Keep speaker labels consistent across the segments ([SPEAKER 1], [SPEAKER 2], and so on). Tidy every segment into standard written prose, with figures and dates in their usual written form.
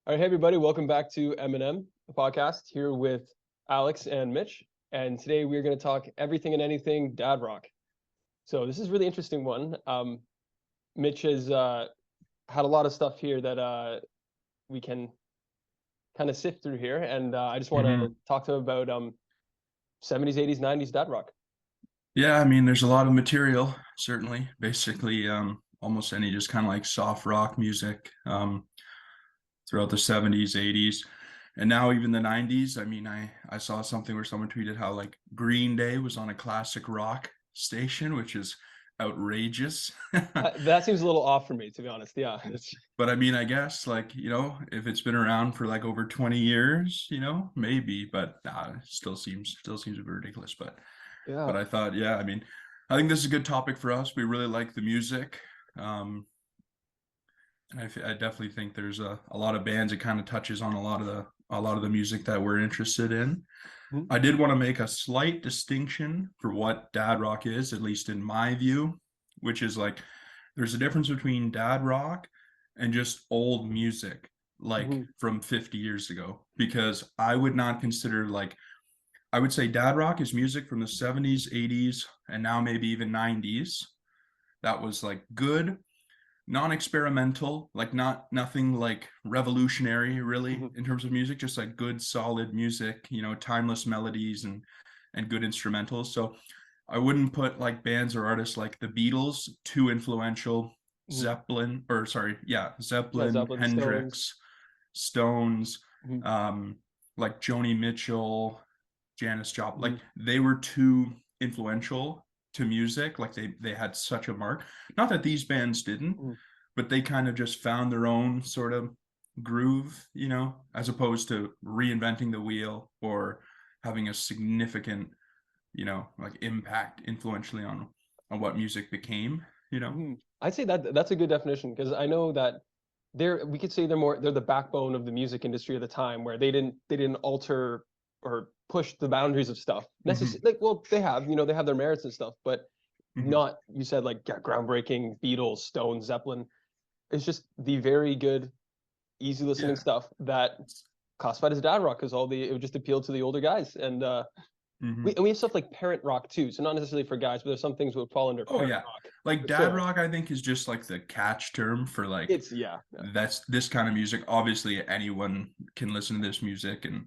[SPEAKER 1] All right, hey everybody, welcome back to M&M, the podcast, here with Alex and Mitch. And today we're going to talk everything and anything dad rock. So this is a really interesting one. Mitch has had a lot of stuff here that we can kind of sift through here. And I just want to talk to him about 70s, 80s, 90s dad rock.
[SPEAKER 2] Yeah, I mean, there's a lot of material, certainly. Basically, almost any just kind of like soft rock music throughout the 70s, 80s, and now even the 90s. I mean, I saw something where someone tweeted how like Green Day was on a classic rock station, which is outrageous.
[SPEAKER 1] That seems a little off for me, to be honest. Yeah.
[SPEAKER 2] But I mean, I guess like, if it's been around for like over 20 years, maybe, but it still seems ridiculous.
[SPEAKER 1] Yeah.
[SPEAKER 2] But I thought, yeah, I mean, I think this is a good topic for us. We really like the music. And I definitely think there's a lot of bands. It kind of touches on a lot of the music that we're interested in.
[SPEAKER 1] Mhm.
[SPEAKER 2] I did want to make a slight distinction for what dad rock is, at least in my view, which is like there's a difference between dad rock and just old music, like from 50 years ago, because I would not consider I would say dad rock is music from the 70s, 80s, and now maybe even 90s. That was like good, non-experimental, like nothing like revolutionary really in terms of music, just like good solid music, timeless melodies and good instrumentals. So I wouldn't put like bands or artists like the Beatles, too influential, Zeppelin,
[SPEAKER 1] Yeah, Zeppelin, Stones.
[SPEAKER 2] Hendrix, Stones,
[SPEAKER 1] Mhm.
[SPEAKER 2] like Joni Mitchell, Janis Joplin, like they were too influential to music. Like they had such a mark. Not that these bands didn't, but they kind of just found their own sort of groove, as opposed to reinventing the wheel or having a significant, like impact influentially on what music became.
[SPEAKER 1] I'd say that that's a good definition, because I know that we could say they're the backbone of the music industry at the time, where they didn't alter or push the boundaries of stuff necessarily. Like, well, they have their merits and stuff, but not, you said, like, yeah, groundbreaking Beatles, Stones, Zeppelin. It's just the very good, easy listening
[SPEAKER 2] Yeah.
[SPEAKER 1] stuff that classified as dad rock, because it would just appeal to the older guys. And we have stuff like parent rock too, so not necessarily for guys, but there's some things that would fall under
[SPEAKER 2] Oh
[SPEAKER 1] parent
[SPEAKER 2] yeah.
[SPEAKER 1] rock.
[SPEAKER 2] Like dad
[SPEAKER 1] Sure.
[SPEAKER 2] rock, I think, is just like the catch term for like
[SPEAKER 1] It's yeah.
[SPEAKER 2] that's this kind of music. Obviously anyone can listen to this music, and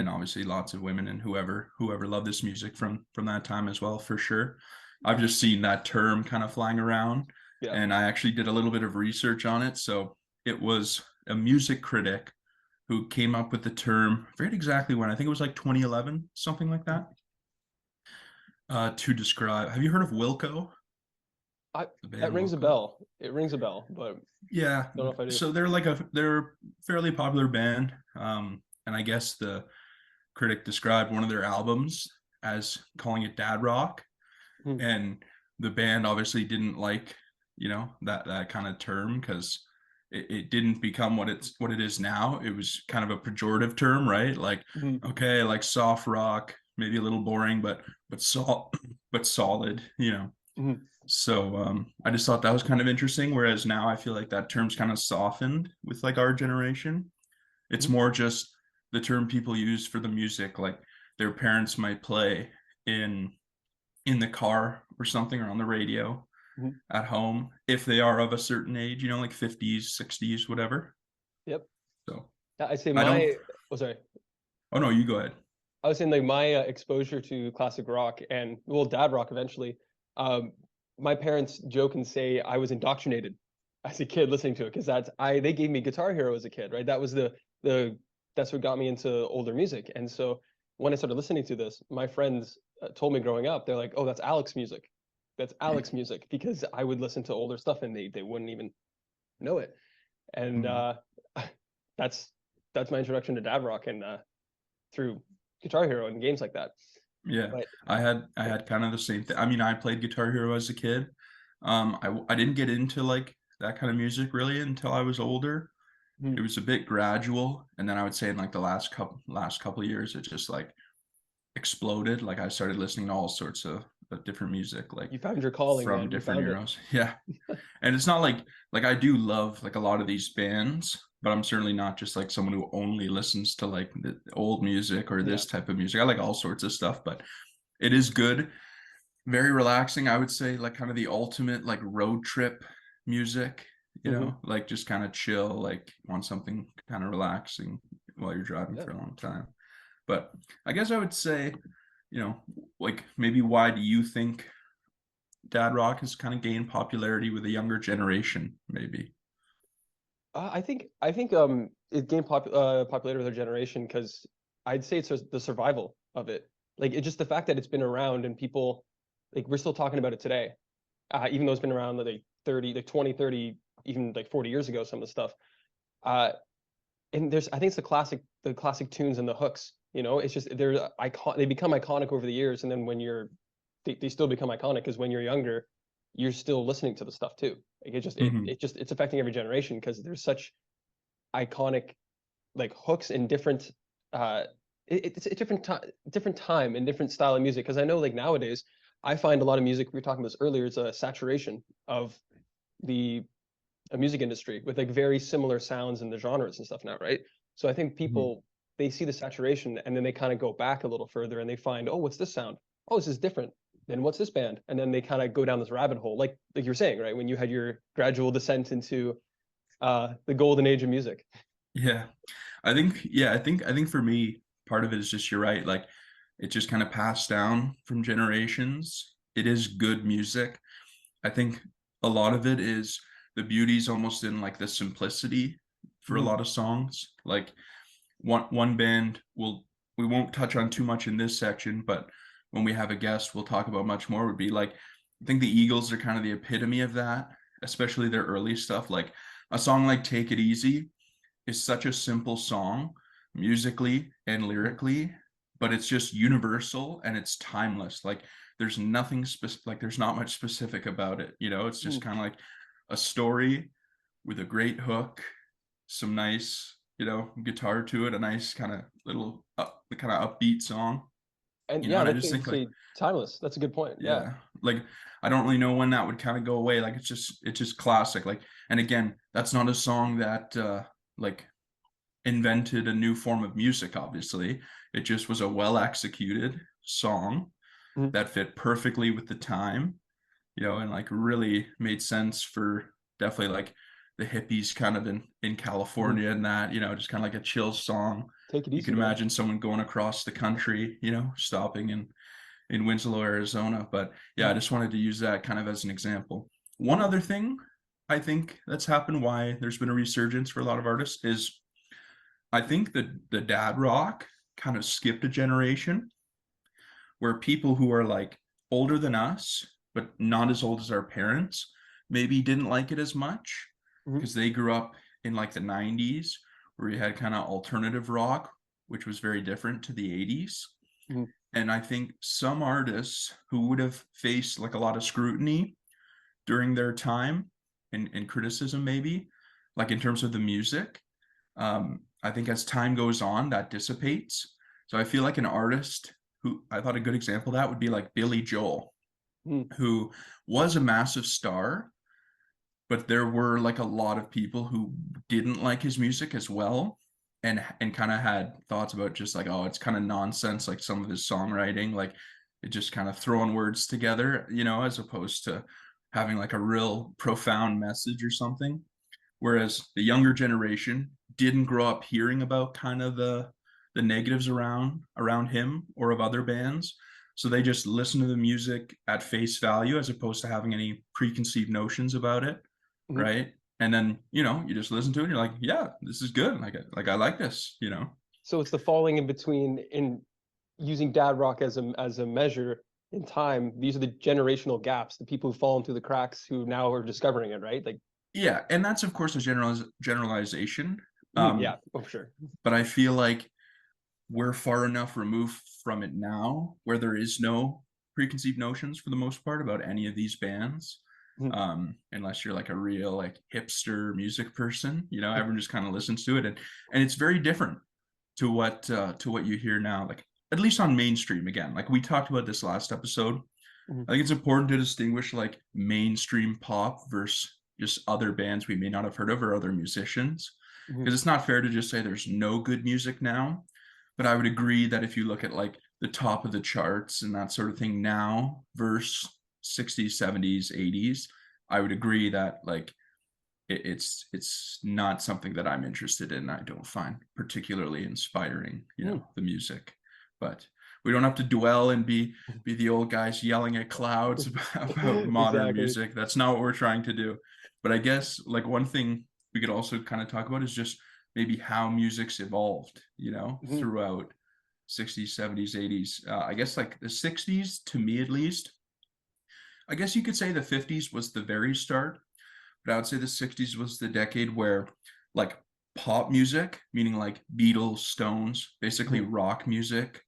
[SPEAKER 2] obviously lots of women and whoever love this music from that time as well, for sure. I've just seen that term kind of flying around,
[SPEAKER 1] Yeah.
[SPEAKER 2] and I actually did a little bit of research on it. So it was a music critic who came up with the term, I forget exactly when, I think it was like 2011, something like that, to describe. Have you heard of Wilco? The
[SPEAKER 1] That
[SPEAKER 2] band
[SPEAKER 1] rings a
[SPEAKER 2] Wilco?
[SPEAKER 1] bell. It rings a bell, but
[SPEAKER 2] Yeah.
[SPEAKER 1] don't know if I do.
[SPEAKER 2] So they're a fairly popular band. And I guess the critic described one of their albums as calling it dad rock. And the band obviously didn't like, that kind of term, because it didn't become what it is now. It was kind of a pejorative term, right? Like, okay, like soft rock, maybe a little boring, but solid. So I just thought that was kind of interesting. Whereas now I feel like that term's kind of softened with like our generation. It's more just the term people use for the music, like their parents might play in the car or something, or on the radio at home, if they are of a certain age, like 50s, 60s, whatever.
[SPEAKER 1] Yep.
[SPEAKER 2] So
[SPEAKER 1] I say
[SPEAKER 2] I don't.
[SPEAKER 1] sorry.
[SPEAKER 2] Oh no, you go ahead.
[SPEAKER 1] I was saying, like, my exposure to classic rock and, well, dad rock eventually. My parents joke and say I was indoctrinated as a kid listening to it, because they gave me Guitar Hero as a kid, right? That was that's what got me into older music. And so when I started listening to this, my friends told me growing up, they're like, "Oh, that's Alex music. That's Alex music," because I would listen to older stuff and they wouldn't even know it. And that's my introduction to dad rock, and through Guitar Hero and games like that.
[SPEAKER 2] Yeah,
[SPEAKER 1] But
[SPEAKER 2] I had kind of the same thing. I mean, I played Guitar Hero as a kid. I didn't get into like that kind of music really until I was older. It was a bit gradual, and then I would say in like the last couple of years, it just like exploded. Like I started listening to all sorts of different music, like
[SPEAKER 1] You found your calling,
[SPEAKER 2] from
[SPEAKER 1] man. You
[SPEAKER 2] different
[SPEAKER 1] found it.
[SPEAKER 2] eras. Yeah. And it's not like I do love like a lot of these bands, but I'm certainly not just like someone who only listens to like the old music or
[SPEAKER 1] Yeah.
[SPEAKER 2] this type of music. I like all sorts of stuff, but it is good. Very relaxing. I would say like kind of the ultimate like road trip music,
[SPEAKER 1] Hmm.
[SPEAKER 2] like just kind of chill, like want something kind of relaxing while you're driving
[SPEAKER 1] Yeah.
[SPEAKER 2] for a long time. But I guess I would say, like maybe why do you think dad rock has kind of gained popularity with the younger generation, maybe?
[SPEAKER 1] I think it gained popularity with our generation because I'd say it's just the survival of it. Like it's just the fact that it's been around and people like we're still talking about it today, even though it's been around like 30, like 20, 30, even like 40 years ago, some of the stuff. Uh, and I think it's the classic tunes and the hooks. It's just they become iconic over the years, and then they still become iconic because when you're younger, you're still listening to the stuff too. Like
[SPEAKER 2] Mm-hmm.
[SPEAKER 1] it's affecting every generation because there's such iconic like hooks and different it's a different time and different style of music because I know like nowadays I find a lot of music we were talking about this earlier it's a saturation of the music industry with like very similar sounds and the genres and stuff now, right? So I think
[SPEAKER 2] Mm-hmm.
[SPEAKER 1] people they see the saturation and then they kind of go back a little further and they find, oh, what's this sound? Oh, this is different. Then what's this band? And then they kind of go down this rabbit hole, like you were saying, right? When you had your gradual descent into the golden age of music.
[SPEAKER 2] Yeah. I think for me, part of it is just you're right. Like it just kind of passed down from generations. It is good music. I think a lot of it is the beauty's almost in like the simplicity for a
[SPEAKER 1] Mhm.
[SPEAKER 2] lot of songs. Like one band we won't touch on too much in this section, but when we have a guest, we'll talk about much more. Would be like I think the Eagles are kind of the epitome of that, especially their early stuff. Like a song like "Take It Easy" is such a simple song musically and
[SPEAKER 1] Mhm.
[SPEAKER 2] lyrically, but it's just universal and it's timeless. Like there's nothing like there's not much specific about it. It's just
[SPEAKER 1] Mhm.
[SPEAKER 2] kind of like a story with a great hook, some nice, guitar to it, a nice kind of little kind of upbeat song.
[SPEAKER 1] And yeah,
[SPEAKER 2] And I
[SPEAKER 1] like
[SPEAKER 2] just
[SPEAKER 1] you
[SPEAKER 2] think like,
[SPEAKER 1] say, timeless. That's a good point. Yeah.
[SPEAKER 2] yeah, like I don't really know when that would kind of go away. Like it's just classic. Like, and again, that's not a song that like invented a new form of music, obviously. It just was a well executed song
[SPEAKER 1] Mhm.
[SPEAKER 2] that fit perfectly with the time, and like really made sense for definitely like the hippies kind of in
[SPEAKER 1] Mhm.
[SPEAKER 2] California and that, just kind of like a chill song.
[SPEAKER 1] Take it
[SPEAKER 2] You
[SPEAKER 1] easy,
[SPEAKER 2] can
[SPEAKER 1] man.
[SPEAKER 2] imagine someone going across the country, stopping in Winslow, Arizona. But yeah, I
[SPEAKER 1] Mhm.
[SPEAKER 2] just wanted to use that kind of as an example. One
[SPEAKER 1] Yeah.
[SPEAKER 2] other thing I think that's happened, why there's been a resurgence for a lot of artists, is I think that the dad rock kind of skipped a generation where people who are like older than us, but not as old as our parents, maybe didn't like it as much
[SPEAKER 1] Mhm.
[SPEAKER 2] because they grew up in like the 90s where you had kind of alternative rock, which was very different to the 80s.
[SPEAKER 1] Mhm.
[SPEAKER 2] And I think some artists who would have faced like a lot of scrutiny during their time and criticism, maybe, like in terms of the music, I think as time goes on, that dissipates. So I feel like an artist who I thought a good example of that would be like Billy Joel,
[SPEAKER 1] Mhm.
[SPEAKER 2] who was a massive star, but there were like a lot of people who didn't like his music as well, and kind of had thoughts about just like, oh, it's kind of nonsense, like some of his songwriting, like it just kind of throwing words together, as opposed to having like a real profound message or something. Whereas the younger generation didn't grow up hearing about kind of the negatives around him or of other bands, so they just listen to the music at face value as opposed to having any preconceived notions about it,
[SPEAKER 1] Mhm.
[SPEAKER 2] right? And then you just listen to it and you're like, yeah, this is good, like I like this.
[SPEAKER 1] So it's the falling in between in using dad rock as a measure in time. These are the generational gaps, the people who fall into the cracks who now are discovering it, right? Like,
[SPEAKER 2] Yeah, and that's of course a generalization.
[SPEAKER 1] yeah,
[SPEAKER 2] um
[SPEAKER 1] oh, for sure.
[SPEAKER 2] but I feel like we're far enough removed from it now where there is no preconceived notions for the most part about any of these bands,
[SPEAKER 1] Mhm.
[SPEAKER 2] unless you're like a real like hipster music person. Everyone just kind of listens to it, and it's very different to what you hear now, like at least on mainstream. Again, like we talked about this last episode, I think it's important to distinguish like mainstream pop versus just other bands we may not have heard of or other musicians. Because it's not fair to just say there's no good music now. But I would agree that if you look at like the top of the charts and that sort of thing now versus 60s, 70s, 80s, I would agree that like it's not something that I'm interested in. I don't find particularly inspiring, you know, the music. But we don't have to dwell and be the old guys yelling at clouds about modern music. That's not what we're trying to do. But I guess like one thing we could also kind of talk about is just maybe how music's evolved, you know, throughout 60s, 70s, 80s. I guess like the 60s, to me at least, I guess you could say the 50s was the very start, but I would say the 60s was the decade where like pop music, meaning like Beatles, Stones, basically rock music,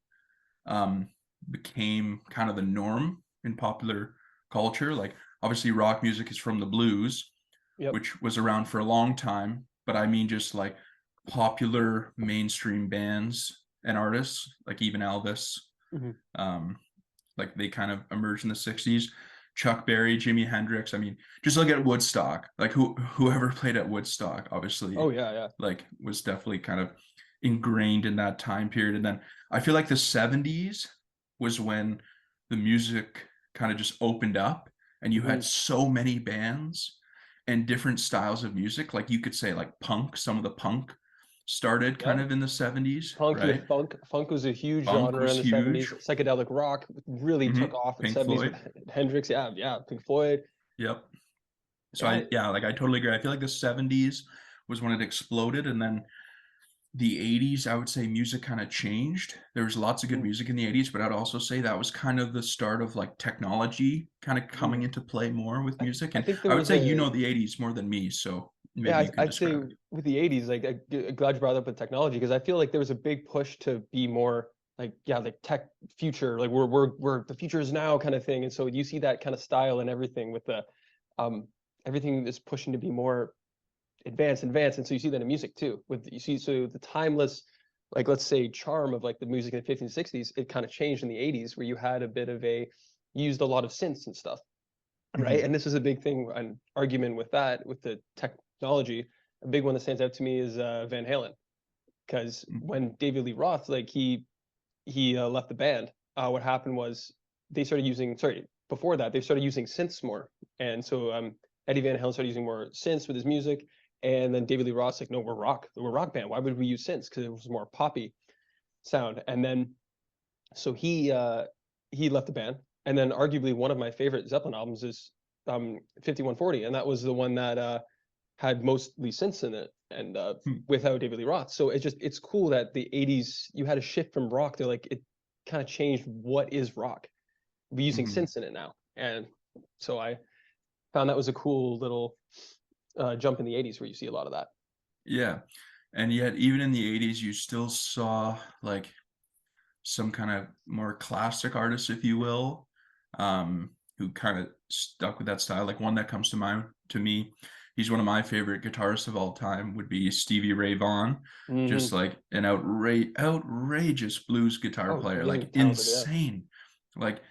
[SPEAKER 2] became kind of the norm in popular culture. Like obviously rock music is from the blues, which was around for a long time, but I mean just like popular mainstream bands and artists, like even Elvis, like they kind of emerged in the 60s. Chuck Berry, Jimi Hendrix. I mean, just look at Woodstock. Like whoever played at Woodstock, obviously, like was definitely kind of ingrained in that time period. And then I feel like the 70s was when the music kind of just opened up, and you had so many bands and different styles of music. Like you could say like punk. Some of the punk started kind of in the 70s,
[SPEAKER 1] Punk,
[SPEAKER 2] right?
[SPEAKER 1] Funk was a huge
[SPEAKER 2] Funk
[SPEAKER 1] genre
[SPEAKER 2] was
[SPEAKER 1] in the
[SPEAKER 2] huge.
[SPEAKER 1] 70s. Psychedelic rock really took off in the
[SPEAKER 2] Pink
[SPEAKER 1] 70s
[SPEAKER 2] Floyd.
[SPEAKER 1] with Hendrix. Pink Floyd.
[SPEAKER 2] Yep. So like I totally agree. I feel like the 70s was when it exploded, and then the 80s, I would say music kind of changed. There was lots of good music in the 80s, but I'd also say that was kind of the start of like technology kind of coming into play more with music.
[SPEAKER 1] I
[SPEAKER 2] And
[SPEAKER 1] think there
[SPEAKER 2] I would
[SPEAKER 1] was
[SPEAKER 2] say you know the 80s more than me, so maybe you could
[SPEAKER 1] I'd say
[SPEAKER 2] describe it.
[SPEAKER 1] with the 80s, like I'm glad you brought up with technology, because I feel like there was a big push to be more like like tech future, like we're the future is now kind of thing. And so you see that kind of style and everything with the everything is pushing to be more advanced, and so you see that in music too. So the timeless, like let's say charm of like the music in the 50s and 60s, it kind of changed in the 80s, where you had a bit of used a lot of synths and stuff, right? And this is a big thing, an argument with that, with the technology. A big one that stands out to me is Van Halen, because when David Lee Roth, like he left the band, what happened was they started using, before that they started using synths more, and so Eddie Van Halen started using more synths with his music, and then David Lee Roth's like, no, we're a rock band. Why would we use synths? Because it was more poppy sound. And then so he left the band, and then arguably one of my favorite Zeppelin albums is 5140, and that was the one that had mostly synths in it, and without David Lee Roth. So it's cool that the 80s you had a shift from rock. They're like, it kind of changed what is rock. We're using synths in it now, and so I found that was a cool little jump in the 80s where you see a lot of that.
[SPEAKER 2] Yeah. And yet even in the 80s, you still saw like some kind of more classic artists, if you will, who kind of stuck with that style. Like one that comes to mind to me, he's one of my favorite guitarists of all time, would be Stevie Ray Vaughan. Just like an outrageous blues guitar player, like
[SPEAKER 1] talented,
[SPEAKER 2] insane. Like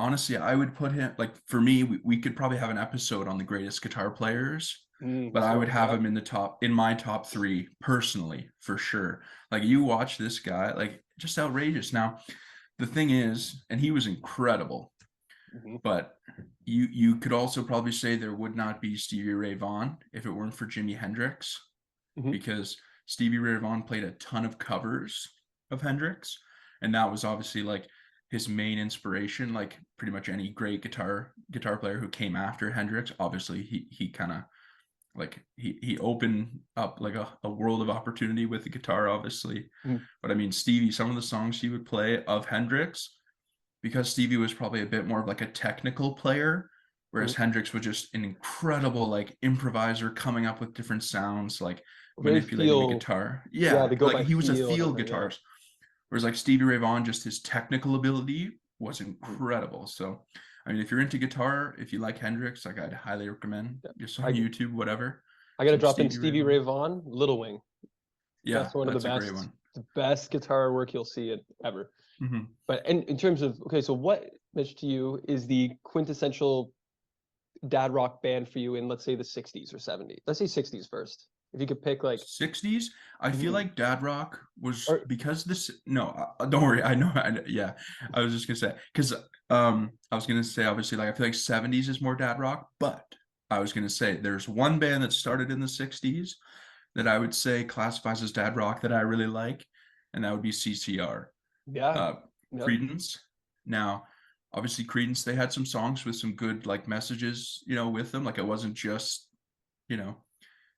[SPEAKER 2] honestly, I would put him, like for me, we could probably have an episode on the greatest guitar players, but I would have him in my top 3 personally, for sure. Like you watch this guy, like just outrageous. Now, the thing is, and he was incredible, but you could also probably say there would not be Stevie Ray Vaughan if it weren't for Jimi Hendrix, because Stevie Ray Vaughan played a ton of covers of Hendrix, and that was obviously like his main inspiration. Like pretty much any great guitar player who came after Hendrix, obviously he kind of like he opened up like a world of opportunity with the guitar, obviously. But I mean, Stevie, some of the songs he would play of Hendrix, because Stevie was probably a bit more of like a technical player, whereas Hendrix was just an incredible like improviser, coming up with different sounds, like manipulating the guitar.
[SPEAKER 1] They go
[SPEAKER 2] Like
[SPEAKER 1] by
[SPEAKER 2] he was a
[SPEAKER 1] feel and
[SPEAKER 2] field
[SPEAKER 1] everything,
[SPEAKER 2] guitarist. Whereas like Stevie Ray Vaughan, just his technical ability was incredible. So, I mean, if you're into guitar, if you like Hendrix, like I'd highly recommend just on YouTube, whatever.
[SPEAKER 1] I got to drop in Stevie Ray Vaughan, Little Wing.
[SPEAKER 2] Yeah,
[SPEAKER 1] that's one of
[SPEAKER 2] a great one.
[SPEAKER 1] The best guitar work you'll see it ever. But in terms of, okay, so what Mitch, to you is the quintessential dad rock band for you in, let's say, the 60s or 70s? Let's say 60s first. If you could pick like
[SPEAKER 2] 60s, I feel
[SPEAKER 1] Mhm.
[SPEAKER 2] like dad rock was
[SPEAKER 1] Or
[SPEAKER 2] because this no don't worry, I know, yeah, I was just gonna say because I was gonna say obviously like I feel like 70s is more dad rock, but I was gonna say there's one band that started in the 60s that I would say classifies as dad rock that I really like, and that would be CCR,
[SPEAKER 1] yeah,
[SPEAKER 2] uh
[SPEAKER 1] yep.
[SPEAKER 2] Credence. Now obviously Credence, they had some songs with some good like messages, with them, like it wasn't just, you know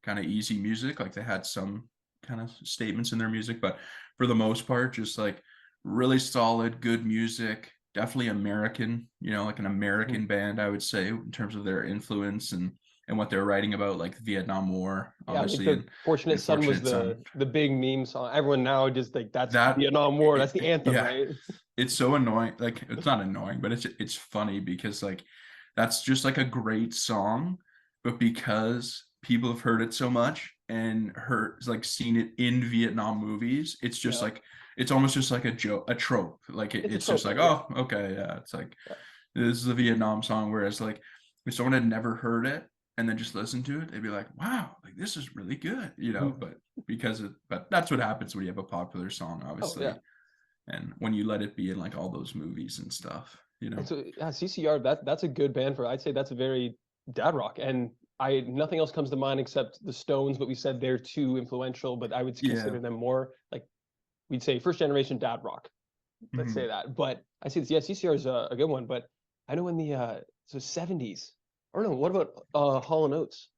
[SPEAKER 2] kind of easy music. Like they had some kind of statements in their music, but for the most part, just like really solid, good music. Definitely American, like an
[SPEAKER 1] Mhm.
[SPEAKER 2] American band, I would say, in terms of their influence and what they're writing about, like the Vietnam War,
[SPEAKER 1] Yeah, like
[SPEAKER 2] obviously,
[SPEAKER 1] the
[SPEAKER 2] and
[SPEAKER 1] Fortunate Son was
[SPEAKER 2] Unfortunate Son.
[SPEAKER 1] the big meme song. Everyone now just like that's
[SPEAKER 2] That,
[SPEAKER 1] Vietnam War. That's the anthem,
[SPEAKER 2] yeah,
[SPEAKER 1] right?
[SPEAKER 2] it's so annoying. Like it's not annoying, but it's funny because like that's just like a great song, but because people have heard it so much and heard like seen it in Vietnam movies, it's just
[SPEAKER 1] Yeah,
[SPEAKER 2] like it's almost just like a joke, a trope. Like
[SPEAKER 1] it's a
[SPEAKER 2] it's
[SPEAKER 1] trope
[SPEAKER 2] just like,
[SPEAKER 1] now. Yeah,
[SPEAKER 2] oh, okay, yeah. It's like
[SPEAKER 1] yeah.
[SPEAKER 2] this is a Vietnam song. Whereas like if someone had never heard it and then just listened to it, they'd be like, wow, like this is really good.
[SPEAKER 1] Mhm.
[SPEAKER 2] But that's what happens when you have a popular song,
[SPEAKER 1] Oh yeah.
[SPEAKER 2] obviously, and when you let it be in like all those movies and stuff.
[SPEAKER 1] And so yeah, CCR, that's a good band for. I'd say that's a very dad rock. And I nothing else comes to mind except the Stones, but we said they're too influential. But I would
[SPEAKER 2] Yeah.
[SPEAKER 1] consider them more like we'd say first generation dad rock. Let's
[SPEAKER 2] Mhm.
[SPEAKER 1] say that. But I see this. Yeah, CCR is a good one. But I know in the so 70s. I don't know. What about Hall and Oates?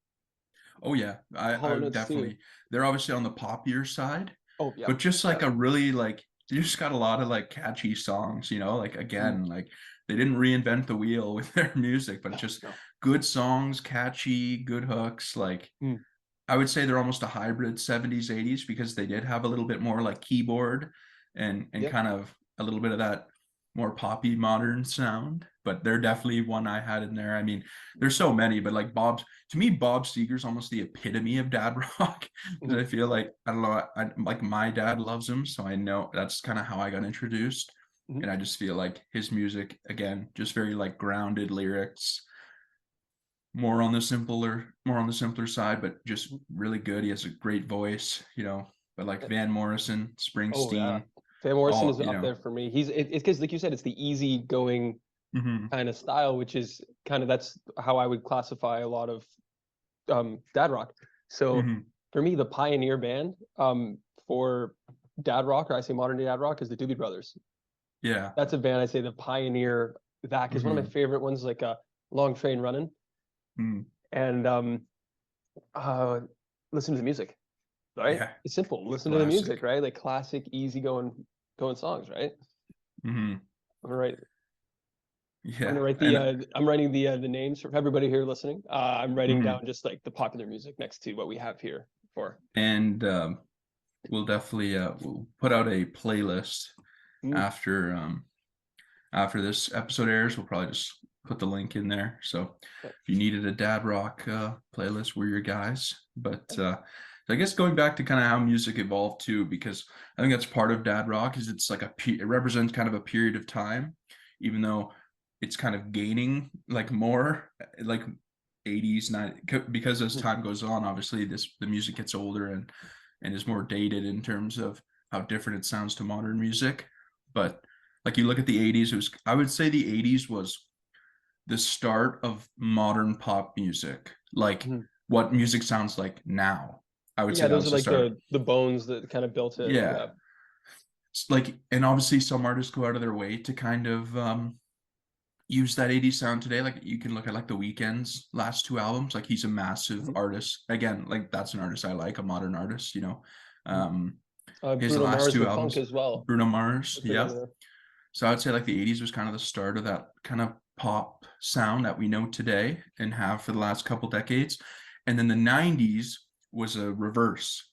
[SPEAKER 2] Oh yeah, I
[SPEAKER 1] Hall and
[SPEAKER 2] would
[SPEAKER 1] Oates too.
[SPEAKER 2] definitely. They're obviously on the poppier side,
[SPEAKER 1] Oh yeah,
[SPEAKER 2] but just
[SPEAKER 1] yeah.
[SPEAKER 2] like a really like they just got a lot of like catchy songs. Like
[SPEAKER 1] Mm,
[SPEAKER 2] again, like they didn't reinvent the wheel with their music, but
[SPEAKER 1] no,
[SPEAKER 2] just
[SPEAKER 1] no.
[SPEAKER 2] good songs, catchy, good hooks. Like
[SPEAKER 1] Mm,
[SPEAKER 2] I would say they're almost a hybrid 70s 80s because they did have a little bit more like keyboard and
[SPEAKER 1] yep.
[SPEAKER 2] kind of a little bit of that more poppy modern sound, but they're definitely one I had in there. I mean, there's so many, but like to me Bob Seger's almost the epitome of dad rock because
[SPEAKER 1] Mm,
[SPEAKER 2] I feel like I don't know, like my dad loves him, so I know that's kind of how I got introduced.
[SPEAKER 1] mm.
[SPEAKER 2] And I just feel like his music again just very like grounded lyrics, more on the simpler side, but just really good. He has a great voice. But like Van Morrison,
[SPEAKER 1] Oh yeah.
[SPEAKER 2] Springsteen,
[SPEAKER 1] Van Morrison
[SPEAKER 2] all
[SPEAKER 1] is up there for me. It's because like you said, it's the easy going
[SPEAKER 2] mhm,
[SPEAKER 1] kind of style, which is kind of that's how I would classify a lot of dad rock. So
[SPEAKER 2] mhm,
[SPEAKER 1] for me, the pioneer band for dad rock, or I say modern day dad rock, is the Doobie Brothers.
[SPEAKER 2] yeah,
[SPEAKER 1] That's a band I say the pioneer that because one of my
[SPEAKER 2] mhm,
[SPEAKER 1] favorite ones like Long Train Running
[SPEAKER 2] mhm,
[SPEAKER 1] and uh listen to the music, right?
[SPEAKER 2] yeah,
[SPEAKER 1] It's simple. Listen to the music,
[SPEAKER 2] classic.
[SPEAKER 1] right? Like classic, easy going songs, right?
[SPEAKER 2] Mhm,
[SPEAKER 1] I'm gonna write. I'm
[SPEAKER 2] yeah,
[SPEAKER 1] gonna write the.
[SPEAKER 2] and
[SPEAKER 1] I'm writing the names for everybody here listening. I'm writing down
[SPEAKER 2] mhm,
[SPEAKER 1] just like the popular music next to what we have here for.
[SPEAKER 2] and we'll definitely we'll put out a playlist
[SPEAKER 1] Mm,
[SPEAKER 2] after after this episode airs. We'll probably just put the link in there. So
[SPEAKER 1] yep,
[SPEAKER 2] if you needed a dad rock playlist, we're your guys. But
[SPEAKER 1] yep,
[SPEAKER 2] I guess going back to kind of how music evolved too, because I think that's part of dad rock is it's like it represents kind of a period of time, even though it's kind of gaining like more like 80s 90s because as
[SPEAKER 1] mm,
[SPEAKER 2] time goes on, obviously the music gets older and is more dated in terms of how different it sounds to modern music. But like you look at the 80s, I would say the 80s was the start of modern pop music, like
[SPEAKER 1] mm.
[SPEAKER 2] what music sounds like now. I would say
[SPEAKER 1] Yeah,
[SPEAKER 2] that
[SPEAKER 1] those are
[SPEAKER 2] was the
[SPEAKER 1] like
[SPEAKER 2] start.
[SPEAKER 1] the bones that kind of built it.
[SPEAKER 2] Yeah.
[SPEAKER 1] Yeah.
[SPEAKER 2] Like, and obviously some artists go out of their way to kind of use that 80s sound today. Like you can look at like the Weeknd's last two albums, like he's a massive
[SPEAKER 1] Mhm,
[SPEAKER 2] artist. Again, like that's an artist I like, a modern artist.
[SPEAKER 1] mhm.
[SPEAKER 2] Um his
[SPEAKER 1] Bruno
[SPEAKER 2] last
[SPEAKER 1] Mars
[SPEAKER 2] two
[SPEAKER 1] with funk
[SPEAKER 2] albums,
[SPEAKER 1] as well.
[SPEAKER 2] Bruno Mars,
[SPEAKER 1] Let's put that
[SPEAKER 2] yeah.
[SPEAKER 1] in there.
[SPEAKER 2] So I would say like the 80s was kind of the start of that kind of pop sound that we know today and have for the last couple decades. And then the 90s was a reverse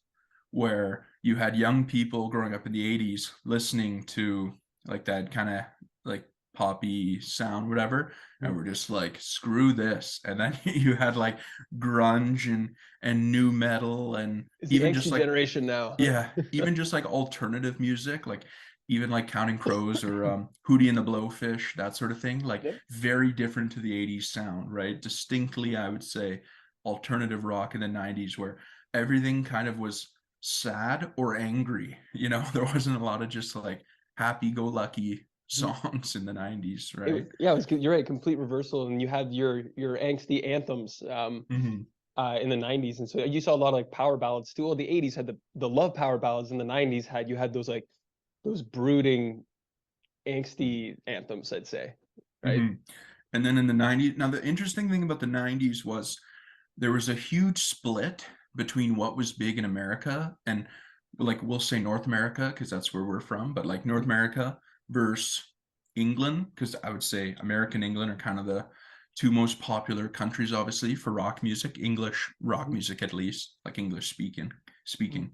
[SPEAKER 2] where you had young people growing up in the 80s listening to like that kind of like poppy sound, whatever. And
[SPEAKER 1] Mhm.
[SPEAKER 2] we're just like, screw this. And then you had like grunge and new metal and
[SPEAKER 1] It's the
[SPEAKER 2] even just
[SPEAKER 1] angsty
[SPEAKER 2] like
[SPEAKER 1] generation now.
[SPEAKER 2] yeah, even just like alternative music, like even like Counting Crows or Hootie and the Blowfish, that sort of thing, like
[SPEAKER 1] Yep.
[SPEAKER 2] very different to the 80s sound, right? Distinctly, I would say, alternative rock in the 90s, where everything kind of was sad or angry. You know, there wasn't a lot of just like happy-go-lucky
[SPEAKER 1] Mhm.
[SPEAKER 2] songs in the 90s, right?
[SPEAKER 1] Yeah, it was, you're right, complete reversal, and you had your angsty anthems
[SPEAKER 2] Mm-hmm.
[SPEAKER 1] in the 90s, and so you saw a lot of like power ballads too. Well, the 80s had the love power ballads, and the 90s had, you had those like those brooding angsty anthems, I'd say, right?
[SPEAKER 2] Mm-hmm. And then in the 90s, now the interesting thing about the 90s was there was a huge split between what was big in America and, like, we'll say North America because that's where we're from, but like North America versus England, because I would say America and England are kind of the two most popular countries, obviously, for rock music, English rock
[SPEAKER 1] Mhm.
[SPEAKER 2] music at least, like English speaking.
[SPEAKER 1] Mhm.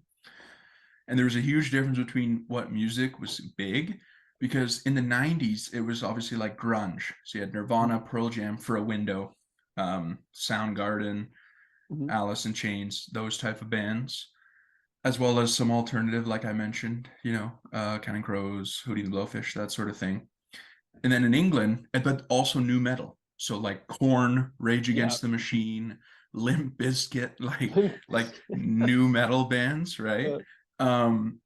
[SPEAKER 2] And there was a huge difference between what music was big, because in the 90s it was obviously like grunge. So you had Nirvana, Pearl Jam, For a Window, Soundgarden,
[SPEAKER 1] Mhm.
[SPEAKER 2] Alice in Chains, those type of bands, as well as some alternative, like I mentioned, you know, Counting Crows, Hootie and the Blowfish, that sort of thing. And then in England, but also new metal. So like Korn, Rage
[SPEAKER 1] Yeah.
[SPEAKER 2] Against the Machine, Limp Bizkit,
[SPEAKER 1] Limp
[SPEAKER 2] like
[SPEAKER 1] Bizkit.
[SPEAKER 2] new metal bands, right?
[SPEAKER 1] Uh,
[SPEAKER 2] Um,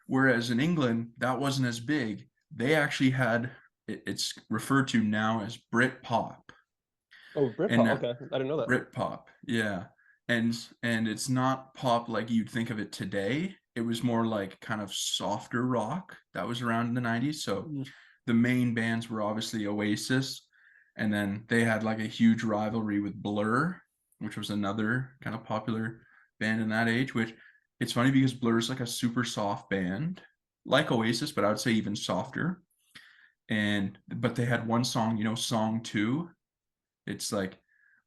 [SPEAKER 2] Whereas in England, that wasn't as big. They actually had, it's referred to now as Brit pop.
[SPEAKER 1] oh, Britpop.
[SPEAKER 2] And
[SPEAKER 1] Okay, I didn't know that.
[SPEAKER 2] Brit pop, yeah. And it's not pop like you'd think of it today. It was more like kind of softer rock that was around in the 90s. So
[SPEAKER 1] Mhm.
[SPEAKER 2] the main bands were obviously Oasis, and then they had like a huge rivalry with Blur, which was another kind of popular band in that age. Which, it's funny because Blur is like a super soft band, like Oasis, but I would say even softer. And but they had one song, you know, song two. It's like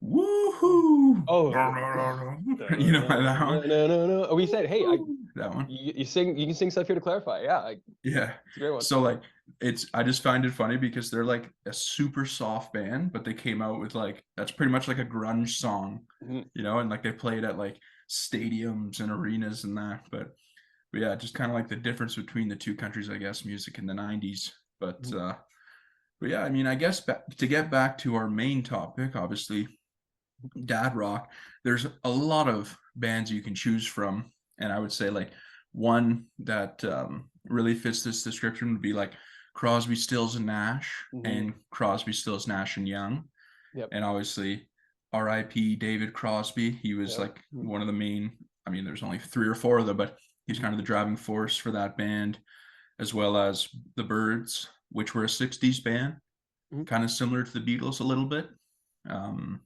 [SPEAKER 2] woohoo,
[SPEAKER 1] Oh,
[SPEAKER 2] you know that one.
[SPEAKER 1] no. We said, hey,
[SPEAKER 2] That one.
[SPEAKER 1] you sing, you can sing stuff here to clarify. Yeah,
[SPEAKER 2] Yeah.
[SPEAKER 1] it's a great one.
[SPEAKER 2] So like it's, I just find it funny because they're like a super soft band, but they came out with like, that's pretty much like a grunge song,
[SPEAKER 1] Mhm.
[SPEAKER 2] you know, and like they played at like stadiums and arenas and that. But yeah, just kind of like the difference between the two countries, I guess, music in the 90s.
[SPEAKER 1] Mhm.
[SPEAKER 2] But yeah, I mean, I guess to get back to our main topic, obviously dad rock, there's a lot of bands you can choose from, and I would say like one that really fits this description would be like Crosby, Stills and Nash,
[SPEAKER 1] Mhm.
[SPEAKER 2] and Crosby, Stills, Nash and Young.
[SPEAKER 1] Yep.
[SPEAKER 2] And obviously R.I.P. David Crosby, he was
[SPEAKER 1] Yep.
[SPEAKER 2] like
[SPEAKER 1] Mhm.
[SPEAKER 2] one of the main, I mean there's only three or four of them, but he's
[SPEAKER 1] Mhm.
[SPEAKER 2] kind of the driving force for that band, as well as the Byrds, which were a 60s band,
[SPEAKER 1] Mhm.
[SPEAKER 2] kind of similar to the Beatles a little bit. um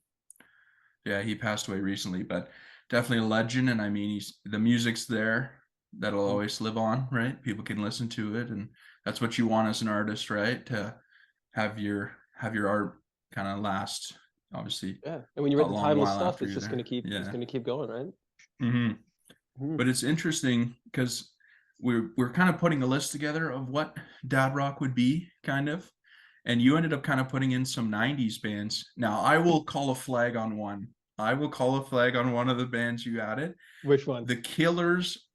[SPEAKER 2] yeah, he passed away recently, but definitely a legend. And I mean, he's, the music's there, that'll
[SPEAKER 1] Mhm.
[SPEAKER 2] always live on, right? People can listen to it, and that's what you want as an artist, right? To have your art kind of last, obviously,
[SPEAKER 1] Yeah, and when you
[SPEAKER 2] a
[SPEAKER 1] write the
[SPEAKER 2] long
[SPEAKER 1] timeless
[SPEAKER 2] while
[SPEAKER 1] stuff,
[SPEAKER 2] after
[SPEAKER 1] it's
[SPEAKER 2] you're
[SPEAKER 1] just gonna
[SPEAKER 2] there.
[SPEAKER 1] keep, it's
[SPEAKER 2] Yeah.
[SPEAKER 1] gonna keep going, right?
[SPEAKER 2] Hmm.
[SPEAKER 1] Mhm.
[SPEAKER 2] But it's interesting because we're kind of putting a list together of what dad rock would be, kind of. And you ended up kind of putting in some 90s bands. Now, I will call a flag on one. I will call a flag on one of the bands you added.
[SPEAKER 1] Which one?
[SPEAKER 2] The Killers,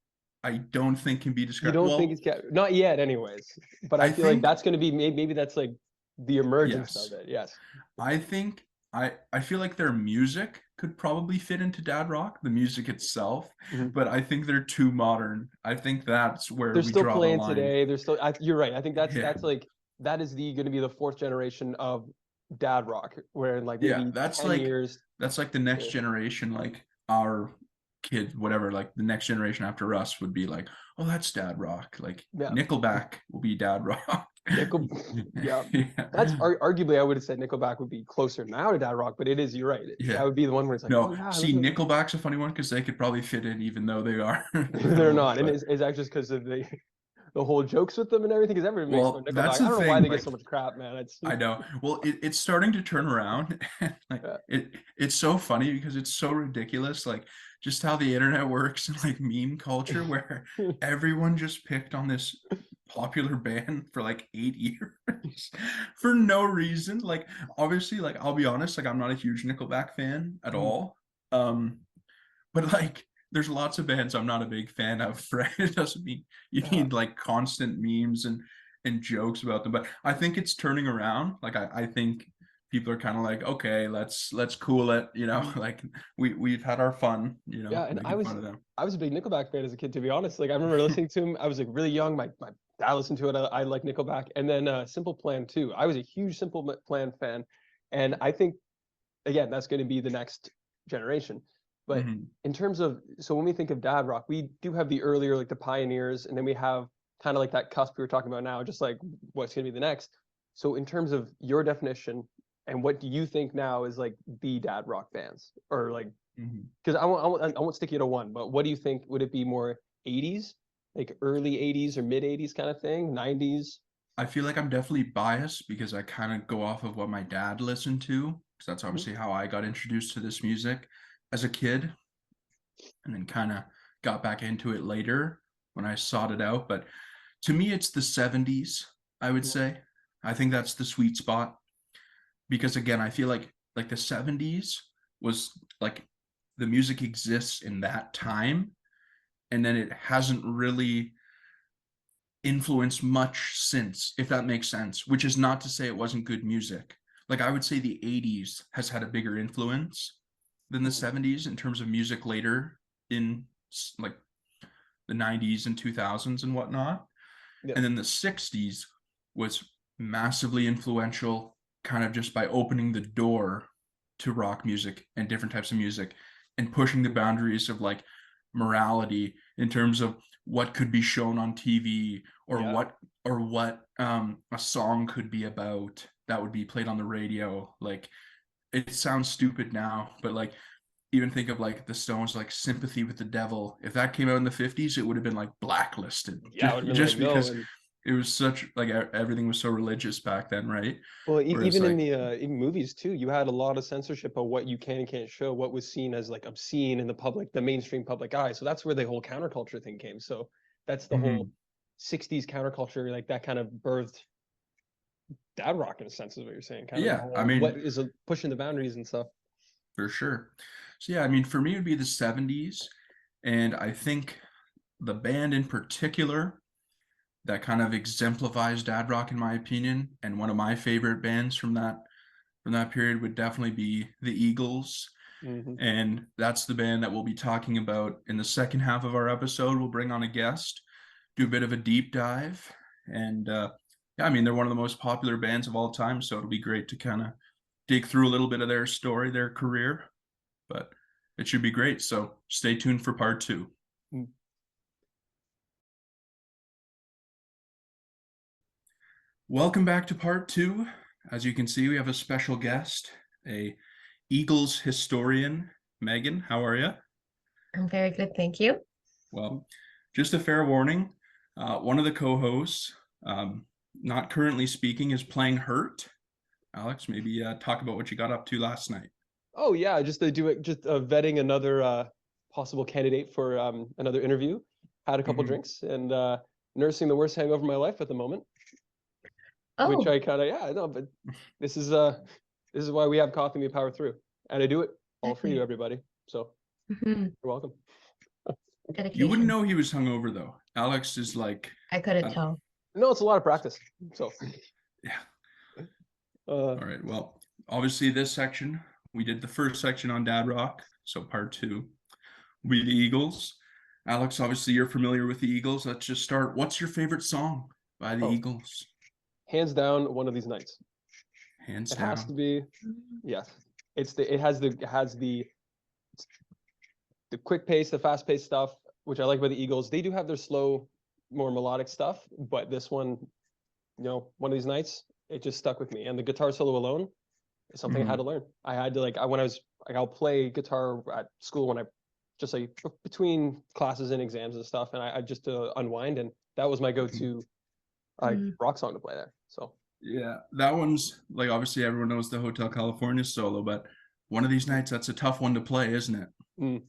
[SPEAKER 2] I don't think can be
[SPEAKER 1] You
[SPEAKER 2] described.
[SPEAKER 1] don't think
[SPEAKER 2] Well,
[SPEAKER 1] it's not yet, anyways. But I
[SPEAKER 2] I
[SPEAKER 1] feel like
[SPEAKER 2] think
[SPEAKER 1] that's gonna be, maybe that's like the emergence of
[SPEAKER 2] yes.
[SPEAKER 1] it. Yes.
[SPEAKER 2] I think I feel like their music could probably fit into dad rock, the music itself,
[SPEAKER 1] Mhm.
[SPEAKER 2] but I think they're too modern. I think that's where
[SPEAKER 1] They're
[SPEAKER 2] we
[SPEAKER 1] still
[SPEAKER 2] draw the
[SPEAKER 1] playing
[SPEAKER 2] line.
[SPEAKER 1] today. They're still. You're right. I think
[SPEAKER 2] Yeah.
[SPEAKER 1] that's like, that is the going to be the fourth generation of dad rock, where in like
[SPEAKER 2] Yeah,
[SPEAKER 1] maybe 10 years.
[SPEAKER 2] that's like the next
[SPEAKER 1] Yeah.
[SPEAKER 2] generation, like our kids, whatever, like the next generation after us would be like, oh, that's dad rock. Like
[SPEAKER 1] Yeah.
[SPEAKER 2] Nickelback will be dad rock.
[SPEAKER 1] Nickel. Yeah. That's
[SPEAKER 2] Yeah.
[SPEAKER 1] arguably, I would have said Nickelback would be closer now to dad rock, but it is. You're right.
[SPEAKER 2] Yeah.
[SPEAKER 1] That would be the one where it's like, oh
[SPEAKER 2] No,
[SPEAKER 1] yeah,
[SPEAKER 2] see, Nickelback's a funny one because they could probably fit in even though they are
[SPEAKER 1] they're
[SPEAKER 2] little,
[SPEAKER 1] not, and
[SPEAKER 2] but
[SPEAKER 1] it's actually just because of the whole jokes with them and everything. Because everyone makes fun
[SPEAKER 2] well,
[SPEAKER 1] of
[SPEAKER 2] that's
[SPEAKER 1] Nickelback. I
[SPEAKER 2] the
[SPEAKER 1] don't know why
[SPEAKER 2] thing.
[SPEAKER 1] they get
[SPEAKER 2] Like,
[SPEAKER 1] so much crap, man. It's
[SPEAKER 2] I know. Well, it's starting to turn around. Like
[SPEAKER 1] yeah.
[SPEAKER 2] it's so funny because it's so ridiculous. Like just how the internet works and like meme culture, where everyone just picked on this popular band for like 8 years for no reason. Like obviously, like I'll be honest, like I'm not a huge Nickelback fan at all. Um, but like there's lots of bands I'm not a big fan of, right? It doesn't mean you
[SPEAKER 1] Yeah.
[SPEAKER 2] need like constant memes and jokes about them, but I think it's turning around. Like I think people are kind of like, okay, let's cool it, you know,
[SPEAKER 1] Mhm.
[SPEAKER 2] like we've had our fun, you know,
[SPEAKER 1] Yeah, and
[SPEAKER 2] making fun of them.
[SPEAKER 1] I was a big Nickelback fan as a kid, to be honest. Like I remember listening to him. I was like really young. My dad listened to it. I like Nickelback, and then Simple Plan too. I was a huge Plan fan, and I think again that's going to be the next generation. But
[SPEAKER 2] Mhm.
[SPEAKER 1] in terms of so when we think of dad rock, we do have the earlier like the pioneers, and then we have kind of like that cusp we were talking about now, just like what's going to be the next. So in terms of your definition, and what do you think now is like the dad rock bands, or like
[SPEAKER 2] Mhm.
[SPEAKER 1] because I won't stick you to one, but what do you think? Would it be more 80s, like early 80s or mid 80s kind of thing, 90s?
[SPEAKER 2] I feel like I'm definitely biased because I kind of go off of what my dad listened to, because that's
[SPEAKER 1] Mhm.
[SPEAKER 2] obviously how I got introduced to this music as a kid, and then kind of got back into it later when I sought it out. But to me, it's the 70s, I would say. I think that's the sweet spot because again, I feel like the 70s was like the music exists in that time, and then it hasn't really influenced much since, if that makes sense, which is not to say it wasn't good music. Like I would say the 80s has had a bigger influence than the
[SPEAKER 1] Mhm.
[SPEAKER 2] 70s in terms of music later in like the 90s and 2000s and whatnot.
[SPEAKER 1] Yeah.
[SPEAKER 2] And then the 60s was massively influential, kind of just by opening the door to rock music and different types of music and pushing the boundaries of like morality in terms of what could be shown on TV
[SPEAKER 1] Yeah.
[SPEAKER 2] or what a song could be about that would be played on the radio. Like it sounds stupid now, but like even think of like the Stones, like Sympathy with the Devil. If that came out in the 50s, it would have been like blacklisted
[SPEAKER 1] Yeah, I would have been like,
[SPEAKER 2] just
[SPEAKER 1] no.
[SPEAKER 2] because
[SPEAKER 1] And
[SPEAKER 2] it was such like everything was so religious back then, right?
[SPEAKER 1] well,
[SPEAKER 2] Whereas
[SPEAKER 1] even in
[SPEAKER 2] like,
[SPEAKER 1] the even movies too, you had a lot of censorship of what you can and can't show, what was seen as like obscene in the public, the mainstream public eye. So that's where the whole counterculture thing came. So that's the whole
[SPEAKER 2] mhm,
[SPEAKER 1] 60s counterculture, like that kind of birthed dad rock in a sense, is what you're saying. Kind of the
[SPEAKER 2] yeah, I
[SPEAKER 1] whole what
[SPEAKER 2] mean,
[SPEAKER 1] is pushing the boundaries and stuff.
[SPEAKER 2] for sure. So yeah, I mean, for me, it would be the 70s. And I think the band in particular that kind of exemplifies dad rock, in my opinion, and one of my favorite bands from that period would definitely be the Eagles.
[SPEAKER 1] Hmm.
[SPEAKER 2] And that's the band that we'll be talking about in the second half of our episode. We'll bring on a guest, do a bit of a deep dive. And yeah, I mean, they're one of the most popular bands of all time. So it'll be great to kind of dig through a little bit of their story, their career. But it should be great. So stay tuned for part two. Welcome back to part two. As you can see, we have a special guest, a Eagles historian, Megan. How are you?
[SPEAKER 3] I'm very good, thank you.
[SPEAKER 2] Well, just a fair warning. One of the co-hosts, um, not currently speaking, is playing hurt. Alex, maybe talk about what you got up to last night.
[SPEAKER 1] Oh yeah, just to do it, just vetting another possible candidate for another interview. Had a couple
[SPEAKER 2] Mhm.
[SPEAKER 1] drinks and nursing the worst hangover of my life at the moment, which
[SPEAKER 3] Oh,
[SPEAKER 1] I kind of yeah, no, but this is uh this is why we have coffee and we power through. And I do it all for you,
[SPEAKER 3] exactly.
[SPEAKER 1] everybody. So
[SPEAKER 3] Mhm.
[SPEAKER 1] you're welcome.
[SPEAKER 2] You wouldn't
[SPEAKER 3] Dedication.
[SPEAKER 2] know he was hungover though. Alex is like,
[SPEAKER 3] I couldn't
[SPEAKER 2] uh,
[SPEAKER 3] tell.
[SPEAKER 1] No, it's a lot of practice. So
[SPEAKER 2] yeah.
[SPEAKER 1] uh
[SPEAKER 2] All right. Well, obviously this section we did the first section on Dad Rock, so part two will be the Eagles. Alex, obviously you're familiar with the Eagles. Let's just start. What's your favorite song by the
[SPEAKER 1] oh,
[SPEAKER 2] Eagles?
[SPEAKER 1] hands down, one of these nights.
[SPEAKER 2] Hands
[SPEAKER 1] It has
[SPEAKER 2] down.
[SPEAKER 1] to be yes. It has the quick pace, the fast paced stuff, which I like about the Eagles. They do have their slow, more melodic stuff, but this one, one of these nights, it just stuck with me. And the guitar solo alone is something I had to
[SPEAKER 2] Mhm.
[SPEAKER 1] learn. I had to when I was like, I'll play guitar at school when I just like between classes and exams and stuff, and I just to unwind, and that was my go-to
[SPEAKER 3] Mm.
[SPEAKER 1] rock song to play there. So
[SPEAKER 2] Yeah, that one's like obviously everyone knows the Hotel California solo, but one of these nights that's a tough one to play, isn't it?
[SPEAKER 1] mm,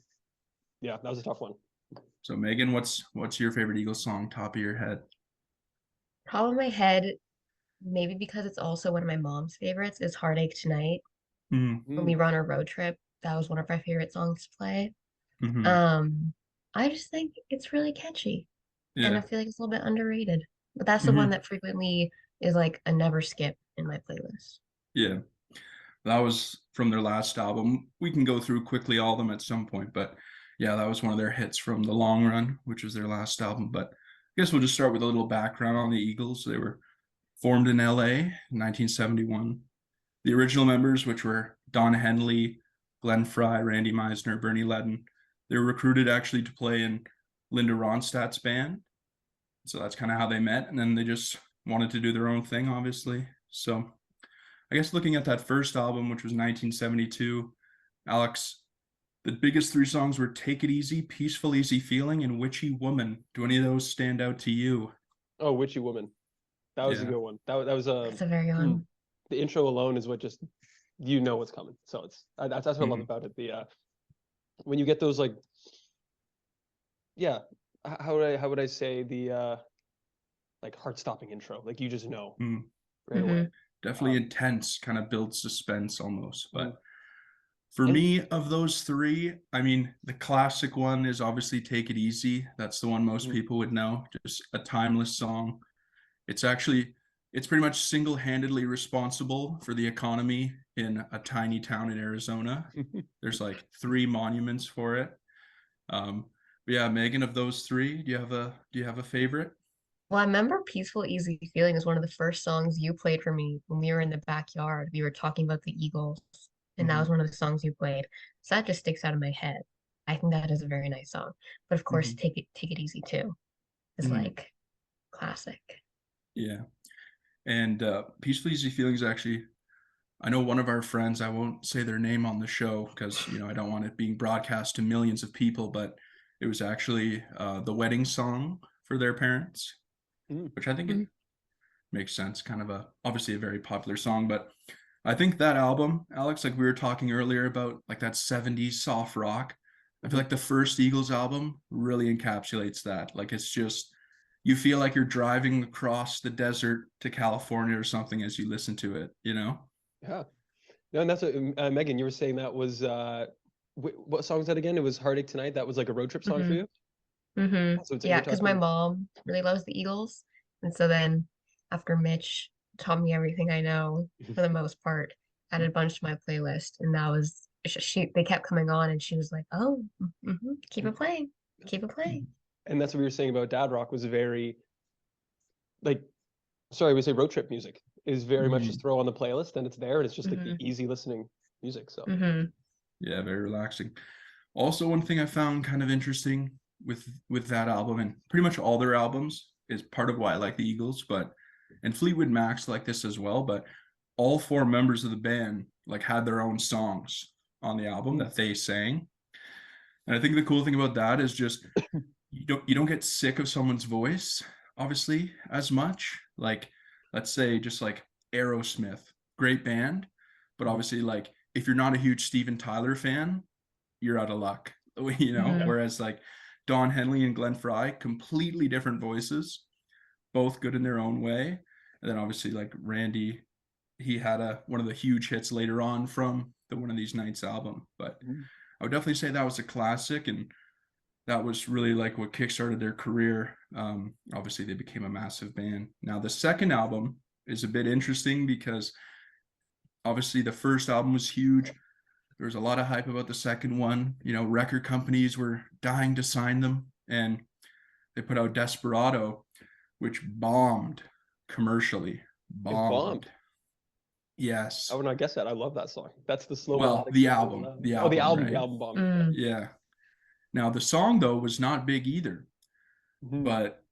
[SPEAKER 1] yeah, that was a tough one.
[SPEAKER 2] So Megan, what's your favorite Eagles song, top of your head?
[SPEAKER 3] Top of my head, maybe because it's also one of my mom's favorites, is Heartache Tonight.
[SPEAKER 2] Mm,
[SPEAKER 3] When we
[SPEAKER 1] Mm,
[SPEAKER 3] run a road trip, that was one of our favorite songs to play.
[SPEAKER 2] Hmm.
[SPEAKER 3] I just think it's really catchy, and I
[SPEAKER 2] Yeah.
[SPEAKER 3] feel like it's a little bit underrated. But that's the one
[SPEAKER 2] Hmm.
[SPEAKER 3] that frequently is like a never skip in my playlist.
[SPEAKER 2] Yeah. That was from their last album. We can go through quickly all of them at some point, but yeah, that was one of their hits from The Long Run, which was their last album. But I guess we'll just start with a little background on the Eagles. They were formed in LA in 1971. The original members, which were Don Henley, Glenn Frey, Randy Meisner, Bernie Ledden, they were recruited actually to play in Linda Ronstadt's band. So that's kind of how they met. And then they just wanted to do their own thing, obviously. So I guess looking at that first album, which was 1972, Alex, the biggest three songs were Take It Easy, Peaceful Easy Feeling, and Witchy Woman. Do any of those stand out to you?
[SPEAKER 1] Oh, Witchy Woman. That was a
[SPEAKER 2] Yeah.
[SPEAKER 1] good one. That was a
[SPEAKER 3] That's a very good
[SPEAKER 1] mm,
[SPEAKER 3] one.
[SPEAKER 1] the intro alone is what just you know what's coming. So that's what I love
[SPEAKER 2] Mhm.
[SPEAKER 1] about it. The when you get those like yeah, how would I say the like heart stopping intro, like you just know
[SPEAKER 2] Mm.
[SPEAKER 1] right away.
[SPEAKER 3] Hmm.
[SPEAKER 2] Definitely
[SPEAKER 1] Um,
[SPEAKER 2] intense, kind of builds suspense almost.
[SPEAKER 1] mhm.
[SPEAKER 2] But for
[SPEAKER 1] And
[SPEAKER 2] me, of those three, I mean, the classic one is obviously Take It Easy. That's the one most
[SPEAKER 1] mhm,
[SPEAKER 2] people would know. Just a timeless song. It's actually it's pretty much single-handedly responsible for the economy in a tiny town in Arizona. There's like three monuments for it. But yeah, Megan, of those three, do you have a favorite?
[SPEAKER 3] Well, I remember Peaceful Easy Feeling is one of the first songs you played for me when we were in the backyard. We were talking about the Eagles, and that
[SPEAKER 2] Hmm.
[SPEAKER 3] was one of the songs you played. So that just sticks out of my head. I think that is a very nice song. But of course,
[SPEAKER 2] Hmm.
[SPEAKER 3] Take It Easy too is
[SPEAKER 2] Hmm.
[SPEAKER 3] like classic.
[SPEAKER 2] Yeah, and Peaceful Easy Feelings actually. I know one of our friends. I won't say their name on the show because I don't want it being broadcast to millions of people. But it was actually the wedding song for their parents,
[SPEAKER 1] mhm.
[SPEAKER 2] which I think it
[SPEAKER 3] Mhm.
[SPEAKER 2] makes sense. Kind of a obviously a very popular song, but I think that album, Alex, like we were talking earlier about like that 70s soft rock. I feel
[SPEAKER 1] Mhm.
[SPEAKER 2] like the first Eagles album really encapsulates that. Like it's just you feel like you're driving across the desert to California or something as you listen to it, you know?
[SPEAKER 1] Yeah. No, and that's what Megan, you were saying that was what song was that again? It was Heartache Tonight. That was like a road trip song for
[SPEAKER 3] Hmm.
[SPEAKER 1] you.
[SPEAKER 3] Hmm.
[SPEAKER 1] So
[SPEAKER 3] Yeah,
[SPEAKER 1] we're
[SPEAKER 3] because my
[SPEAKER 1] talking.
[SPEAKER 3] mom really loves the Eagles. And so then after Mitch taught me everything I know for the most part, added a bunch to my playlist. And that was they kept coming on and she was like, "Oh, keep it playing. Keep it playing."
[SPEAKER 1] And that's what we were saying about Dad Rock was very like sorry, we say road trip music is very much just
[SPEAKER 2] Mhm.
[SPEAKER 1] throw on the playlist and it's there and it's just like the
[SPEAKER 3] Hmm.
[SPEAKER 1] easy listening music. So
[SPEAKER 3] Hmm.
[SPEAKER 2] Yeah, very relaxing. Also, one thing I found kind of interesting with that album and pretty much all their albums is part of why I like the Eagles, but and Fleetwood Mac's like this as well, but all four members of the band like had their own songs on the album
[SPEAKER 1] mm,
[SPEAKER 2] that they sang. And I think the cool thing about that is just you don't get sick of someone's voice, obviously, as much. Like, let's say just like Aerosmith, great band, but
[SPEAKER 1] mhm,
[SPEAKER 2] obviously like if you're not a huge Steven Tyler fan, you're out of luck,
[SPEAKER 1] yeah,
[SPEAKER 3] Hmm.
[SPEAKER 2] whereas like Don Henley and Glenn Frey, completely different voices, both good in their own way. And then obviously like Randy, he had a one of the huge hits later on from the One of These Nights album. But
[SPEAKER 1] mhm,
[SPEAKER 2] I would definitely say that was a classic, and that was really like what kickstarted their career. Obviously they became a massive band. Now the second album is a bit interesting because obviously the first album was huge. There was a lot of hype about the second one. Record companies were dying to sign them, and they put out Desperado, which bombed commercially.
[SPEAKER 1] it bombed.
[SPEAKER 2] Bombed.
[SPEAKER 1] I
[SPEAKER 2] Yes.
[SPEAKER 1] would not guess that. I love that song. That's the slow
[SPEAKER 2] Well,
[SPEAKER 1] melodic
[SPEAKER 2] the
[SPEAKER 1] stuff.
[SPEAKER 2] album, the
[SPEAKER 1] Oh,
[SPEAKER 2] album,
[SPEAKER 1] the
[SPEAKER 2] right?
[SPEAKER 1] album bombed. Yeah.
[SPEAKER 3] Mm.
[SPEAKER 2] Yeah. Now the song though was not big either,
[SPEAKER 1] Mhm.
[SPEAKER 2] but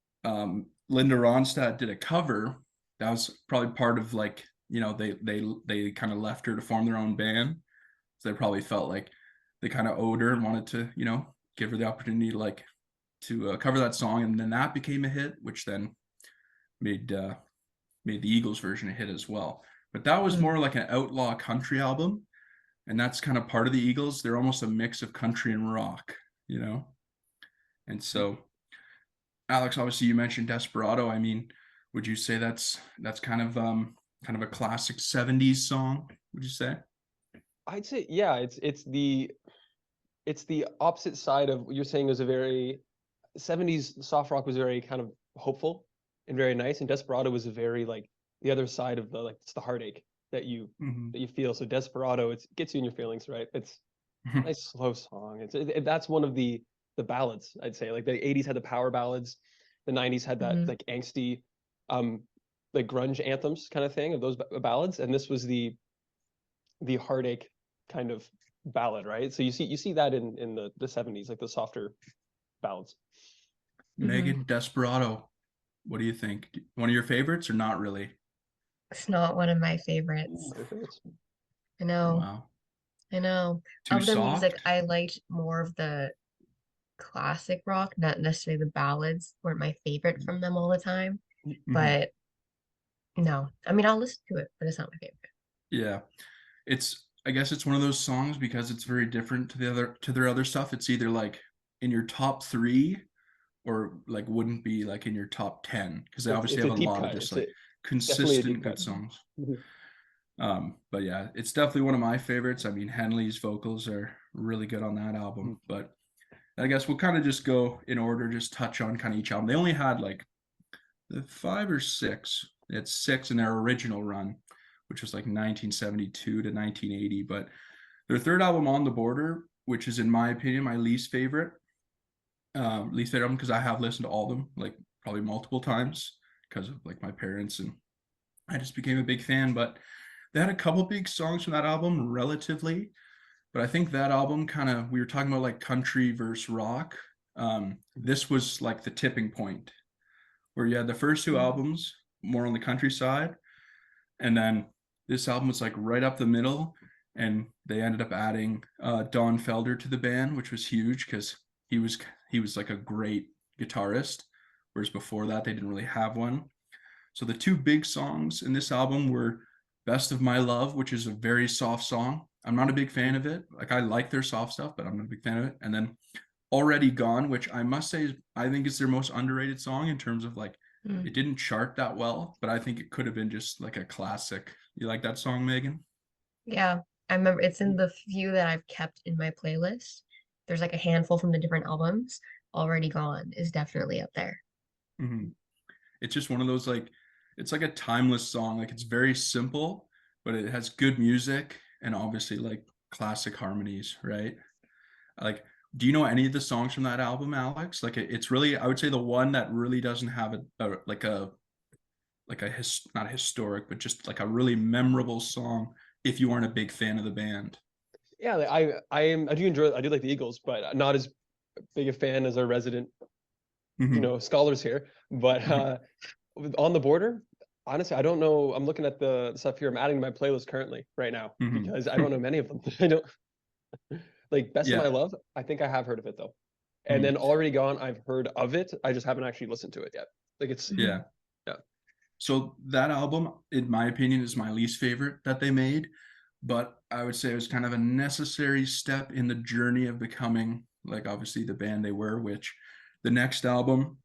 [SPEAKER 2] Linda Ronstadt did a cover. That was probably part of like they kind of left her to form their own band. So they probably felt like they kind of owed her and wanted to give her the opportunity to cover that song, and then that became a hit, which then made made the Eagles version a hit as well. But that was
[SPEAKER 3] Mm.
[SPEAKER 2] more like an outlaw country album, and that's kind of part of the Eagles. They're almost a mix of country and rock, you know. And so, Alex, obviously you mentioned Desperado. I mean, would you say that's kind of a classic '70s song? Would you say?
[SPEAKER 1] I'd say yeah. It's the it's the opposite side of what you're saying. Was a very 70s soft rock was very kind of hopeful and very nice, and Desperado was a very like the other side of the like it's the heartache that you feel. So Desperado, it gets you in your feelings, right? It's a nice slow song. That's one of the ballads, I'd say. Like the 80s had the power ballads, the 90s had that like angsty like grunge anthems kind of thing of those ballads, and this was the heartache kind of ballad, right? So you see that in the 70s, like the softer ballads.
[SPEAKER 2] Megan, Desperado, what do you think? One of your favorites or not really?
[SPEAKER 3] It's not one of my favorites.
[SPEAKER 1] My favorites.
[SPEAKER 3] I know.
[SPEAKER 2] Wow.
[SPEAKER 3] I know.
[SPEAKER 2] Too
[SPEAKER 3] Of the music,
[SPEAKER 2] soft?
[SPEAKER 3] I liked more of the classic rock, not necessarily the ballads weren't my favorite from them all the time. But no, I mean, I'll listen to it, but it's not my favorite.
[SPEAKER 2] Yeah. I guess it's one of those songs because it's very different to their other stuff. It's either like in your top 3 or like wouldn't be like in your top 10 because they obviously have a lot of just like consistent good songs. But yeah, it's definitely one of my favorites. I mean, Henley's vocals are really good on that album, but I guess we'll kind of just go in order, just touch on kind of each album. They only had like the 5 or 6. They had 6 in their original run, which was like 1972 to 1980. But their third album, On the Border, which is in my opinion my least favorite album, because I have listened to all of them like probably multiple times because of like my parents, and I just became a big fan. But they had a couple big songs from that album relatively, but I think that album kind of, we were talking about like country versus rock. This was like the tipping point where you had the first 2 albums more on the countryside, and then this album was like right up the middle, and they ended up adding Don Felder to the band, which was huge because he was like a great guitarist, whereas before that they didn't really have one. So the 2 big songs in this album were Best of My Love, which is a very soft song. I'm not a big fan of it. Like I like their soft stuff, but I'm not a big fan of it. And then Already Gone, which I must say I think is their most underrated song in terms of like it didn't chart that well, but I think it could have been just like a classic. You like that song, Megan?
[SPEAKER 3] Yeah, I remember it's in the few that I've kept in my playlist. There's like a handful from the different albums. Already Gone is definitely up there.
[SPEAKER 2] It's just one of those like, it's like a timeless song. Like it's very simple, but it has good music and obviously like classic harmonies, right? Like, do you know any of the songs from that album, Alex? Like it's really, I would say the one that really doesn't have not historic, but just like a really memorable song if you aren't a big fan of the band.
[SPEAKER 1] Yeah, I do like the Eagles, but not as big a fan as our resident scholars here. But On the Border, honestly, I don't know. I'm looking at the stuff here. I'm adding to my playlist currently right now because I don't know many of them. I don't like Best of My Love. I think I have heard of it though. And then Already Gone, I've heard of it. I just haven't actually listened to it yet. Like it's
[SPEAKER 2] yeah. So that album, in my opinion, is my least favorite that they made. But I would say it was kind of a necessary step in the journey of becoming like obviously the band they were, which the next album,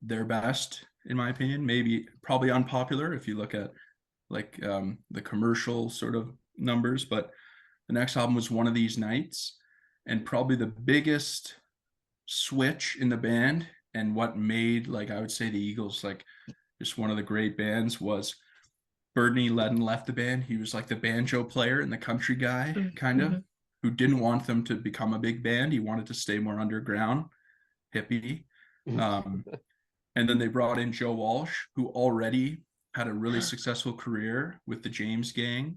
[SPEAKER 2] their best, in my opinion, probably unpopular if you look at like the commercial sort of numbers, but the next album was One of These Nights, and probably the biggest switch in the band and what made like I would say the Eagles like just one of the great bands was Bernie Ledden left the band. He was like the banjo player and the country guy kind of who didn't want them to become a big band. He wanted to stay more underground, hippie. And then they brought in Joe Walsh, who already had a really successful career with the James Gang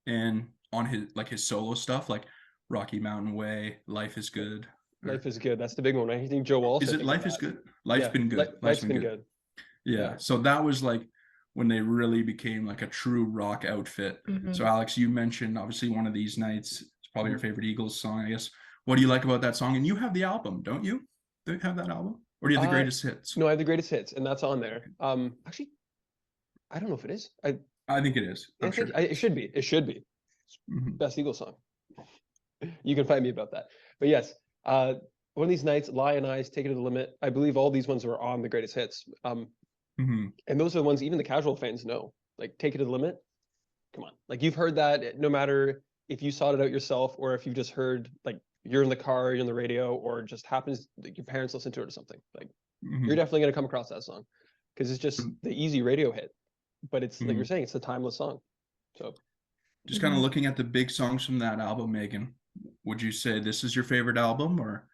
[SPEAKER 2] and on his solo stuff like Rocky Mountain Way, Life is Good.
[SPEAKER 1] Life is Good. That's the big one. I think Joe Walsh.
[SPEAKER 2] Is it Life is Good? Life's been good.
[SPEAKER 1] Life's been good.
[SPEAKER 2] Yeah. So that was like when they really became like a true rock outfit. So Alex, you mentioned obviously One of These Nights. It's probably your favorite Eagles song, I guess. What do you like about that song? And you have the album, don't you? Do you have that album? Or do you have the greatest hits?
[SPEAKER 1] No, I have the greatest hits, and that's on there. Actually, I don't know if it is.
[SPEAKER 2] I think it is. I'm sure.
[SPEAKER 1] It should be. It should be. Best Eagles song. You can fight me about that. But yes, One of These Nights, Lion Eyes, Take It to the Limit. I believe all these ones were on the greatest hits. And those are the ones even the casual fans know. Like Take It to the Limit. Come on. Like you've heard that no matter if you sought it out yourself or if you've just heard like you're in the car, you're in the radio, or just happens that your parents listen to it or something. Like
[SPEAKER 2] Mhm.
[SPEAKER 1] you're definitely gonna come across that song because it's just the easy radio hit. But it's like you're
[SPEAKER 2] Mhm.
[SPEAKER 1] saying, it's a timeless song. So
[SPEAKER 2] Just kind of looking at the big songs from that album, Megan, would you say this is your favorite album or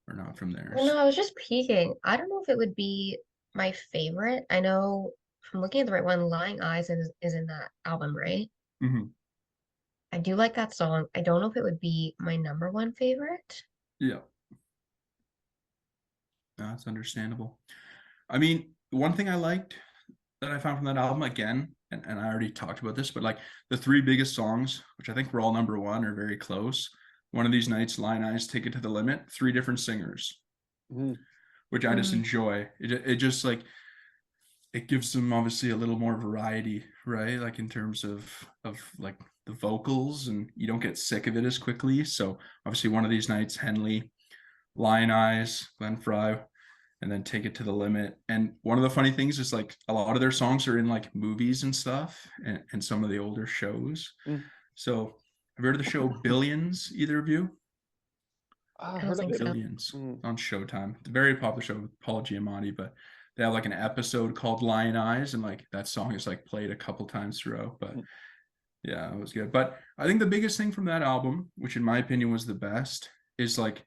[SPEAKER 2] not from
[SPEAKER 3] Well, no,
[SPEAKER 2] theirs?
[SPEAKER 3] I was just peeking. I don't know if it would be my favorite. I know from looking at the right one, Lying Eyes is in that album, right?
[SPEAKER 2] Mhm.
[SPEAKER 3] I do like that song. I don't know if it would be my number one favorite.
[SPEAKER 2] Yeah, that's understandable. I mean, one thing I liked that I found from that album again, and I already talked about this, but like the three biggest songs, which I think were all number one, are very close. One of These Nights, Line Eyes, Take It to the Limit, three different singers,
[SPEAKER 1] mhm.
[SPEAKER 2] which I just
[SPEAKER 3] Mm,
[SPEAKER 2] enjoy. It just like it gives them obviously a little more variety, right? Like in terms of like the vocals, and you don't get sick of it as quickly. So obviously One of These Nights, Henley, Lion Eyes, Glenn Fry, and then Take It to the Limit. And one of the funny things is like a lot of their songs are in like movies and stuff, and some of the older shows.
[SPEAKER 1] Mm.
[SPEAKER 2] So have you heard of the show Billions, either of you?
[SPEAKER 1] I
[SPEAKER 3] I don't
[SPEAKER 1] heard of
[SPEAKER 3] think
[SPEAKER 1] it.
[SPEAKER 3] so.
[SPEAKER 2] Billions
[SPEAKER 1] Mm.
[SPEAKER 2] on Showtime. It's a very popular show with Paul Giamatti, but they have like an episode called Lion Eyes, and like that song is like played a couple times throughout. But
[SPEAKER 1] Mm.
[SPEAKER 2] yeah, it was good. But I think the biggest thing from that album, which in my opinion was the best, is like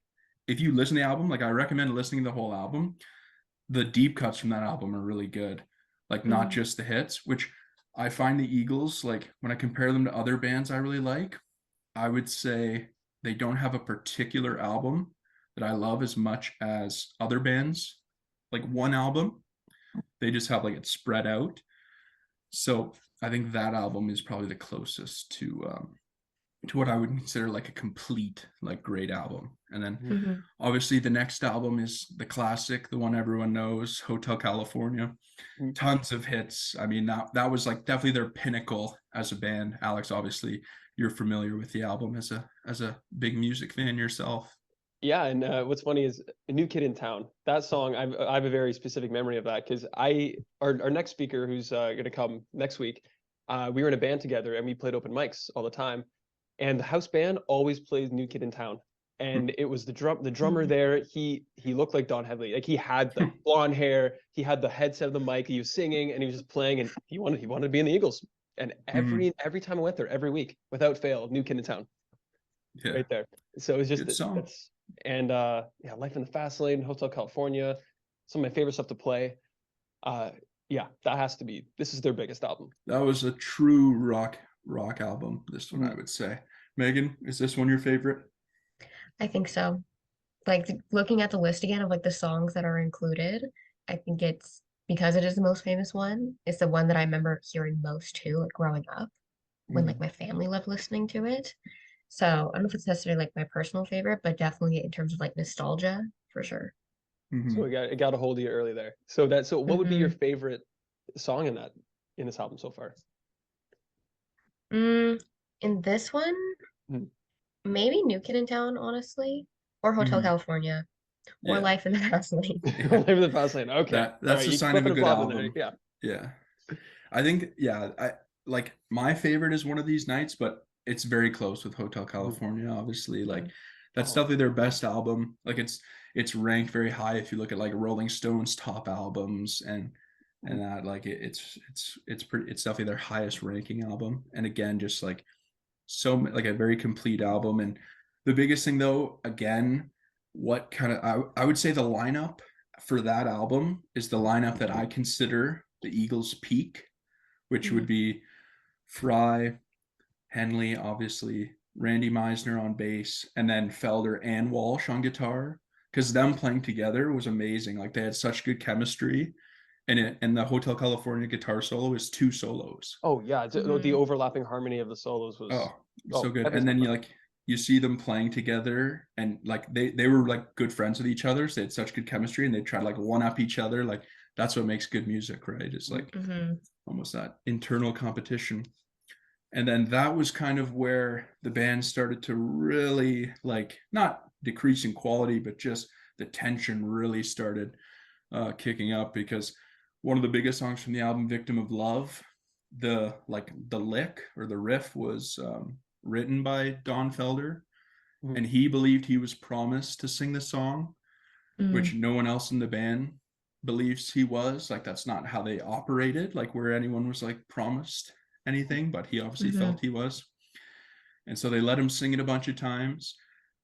[SPEAKER 2] if you listen to the album, like I recommend listening to the whole album. The deep cuts from that album are really good. Like not
[SPEAKER 3] Mm,
[SPEAKER 2] just the hits, which I find the Eagles, like when I compare them to other bands I really like, I would say they don't have a particular album that I love as much as other bands. Like one album, they just have like it spread out. So I think that album is probably the closest to what I would consider like a complete, like great album. And then
[SPEAKER 1] Mhm.
[SPEAKER 3] hmm
[SPEAKER 2] obviously the next album is the classic, the one everyone knows, Hotel California.
[SPEAKER 1] Mm.
[SPEAKER 2] Tons of hits. I mean, that was like definitely their pinnacle as a band. Alex, obviously you're familiar with the album as a big music fan yourself.
[SPEAKER 1] Yeah, and what's funny is a New Kid in Town. That song, I have a very specific memory of that because our next speaker who's going to come next week, we were in a band together and we played open mics all the time, and the house band always plays New Kid in Town, and it was the drummer
[SPEAKER 3] mm,
[SPEAKER 1] there. He looked like Don Headley, like he had like blonde hair, he had the headset of the mic, he was singing and he was just playing, and he wanted to be in the Eagles, and
[SPEAKER 2] Mhm.
[SPEAKER 1] every time I went there, every week without fail, New Kid in Town
[SPEAKER 2] Yeah,
[SPEAKER 1] right there. So it was just
[SPEAKER 2] good song.
[SPEAKER 1] that's and yeah, Life in the Fast Lane, Hotel California, some of my favorite stuff to play. Uh yeah, that has to be, this is their biggest album.
[SPEAKER 2] That was a true rock album. This one, I
[SPEAKER 1] Mhm.
[SPEAKER 2] would say. Megan, is this one your favorite?
[SPEAKER 3] I think so. Like looking at the list again of like the songs that are included, I think it's because it is the most famous one. It's the one that I remember hearing most too, like growing up when like
[SPEAKER 2] Mhm.
[SPEAKER 3] my family loved listening to it. So I don't know if it's necessarily like my personal favorite, but definitely in terms of like nostalgia for sure.
[SPEAKER 1] So
[SPEAKER 2] Mhm.
[SPEAKER 1] it got a hold of you early there. So what would be your
[SPEAKER 3] hmm
[SPEAKER 1] favorite song in this album so far?
[SPEAKER 3] In this one,
[SPEAKER 1] Mhm.
[SPEAKER 3] maybe New Kid in Town, honestly, or Hotel
[SPEAKER 2] Mhm.
[SPEAKER 3] California, or
[SPEAKER 2] Yeah.
[SPEAKER 3] Life in the Fast Lane.
[SPEAKER 2] Yeah.
[SPEAKER 1] Life in the Fast Lane. Okay. All
[SPEAKER 2] That's
[SPEAKER 1] right.
[SPEAKER 2] a
[SPEAKER 1] You
[SPEAKER 2] sign of a
[SPEAKER 1] flipping and
[SPEAKER 2] good
[SPEAKER 1] flopping there.
[SPEAKER 2] album.
[SPEAKER 1] Yeah.
[SPEAKER 2] Yeah. I think, yeah, I like my favorite is One of These Nights, but it's very close with Hotel
[SPEAKER 1] Mhm.
[SPEAKER 2] California, obviously. Like
[SPEAKER 3] Mm,
[SPEAKER 2] that's
[SPEAKER 1] Oh.
[SPEAKER 2] definitely their best album. Like it's ranked very high if you look at like Rolling Stone's top albums and
[SPEAKER 1] Mhm.
[SPEAKER 2] that like it's pretty, it's definitely their highest ranking album. And again, just like like a very complete album. And the biggest thing though, again, what kind of I would say the lineup for that album is the lineup that I consider the Eagles' peak, which would
[SPEAKER 3] mm,
[SPEAKER 2] be Fry, Henley, obviously, Randy Meisner on bass, and then Felder and Walsh on guitar. Because them playing together was amazing. Like they had such good chemistry, and the Hotel California guitar solo is two solos.
[SPEAKER 1] Oh yeah, the
[SPEAKER 3] mhm,
[SPEAKER 1] overlapping harmony of the solos was,
[SPEAKER 2] Oh, so good.
[SPEAKER 1] heaven's
[SPEAKER 2] And
[SPEAKER 1] my
[SPEAKER 2] then
[SPEAKER 1] friend.
[SPEAKER 2] you see them playing together, and like they were like good friends with each other. So they had such good chemistry, and they try to like one up each other. Like that's what makes good music, right? It's
[SPEAKER 1] Mhm.
[SPEAKER 2] like
[SPEAKER 3] mhm,
[SPEAKER 2] almost that internal competition. And then that was kind of where the band started to really like not decrease in quality, but just the tension really started kicking up because one of the biggest songs from the album, Victim of Love, the lick or the riff was written by Don Felder, and he believed he was promised to sing the song, which no one else in the band believes he was. Like, that's not how they operated, like where anyone was like promised anything, but he obviously felt he was. And so they let him sing it a bunch of times.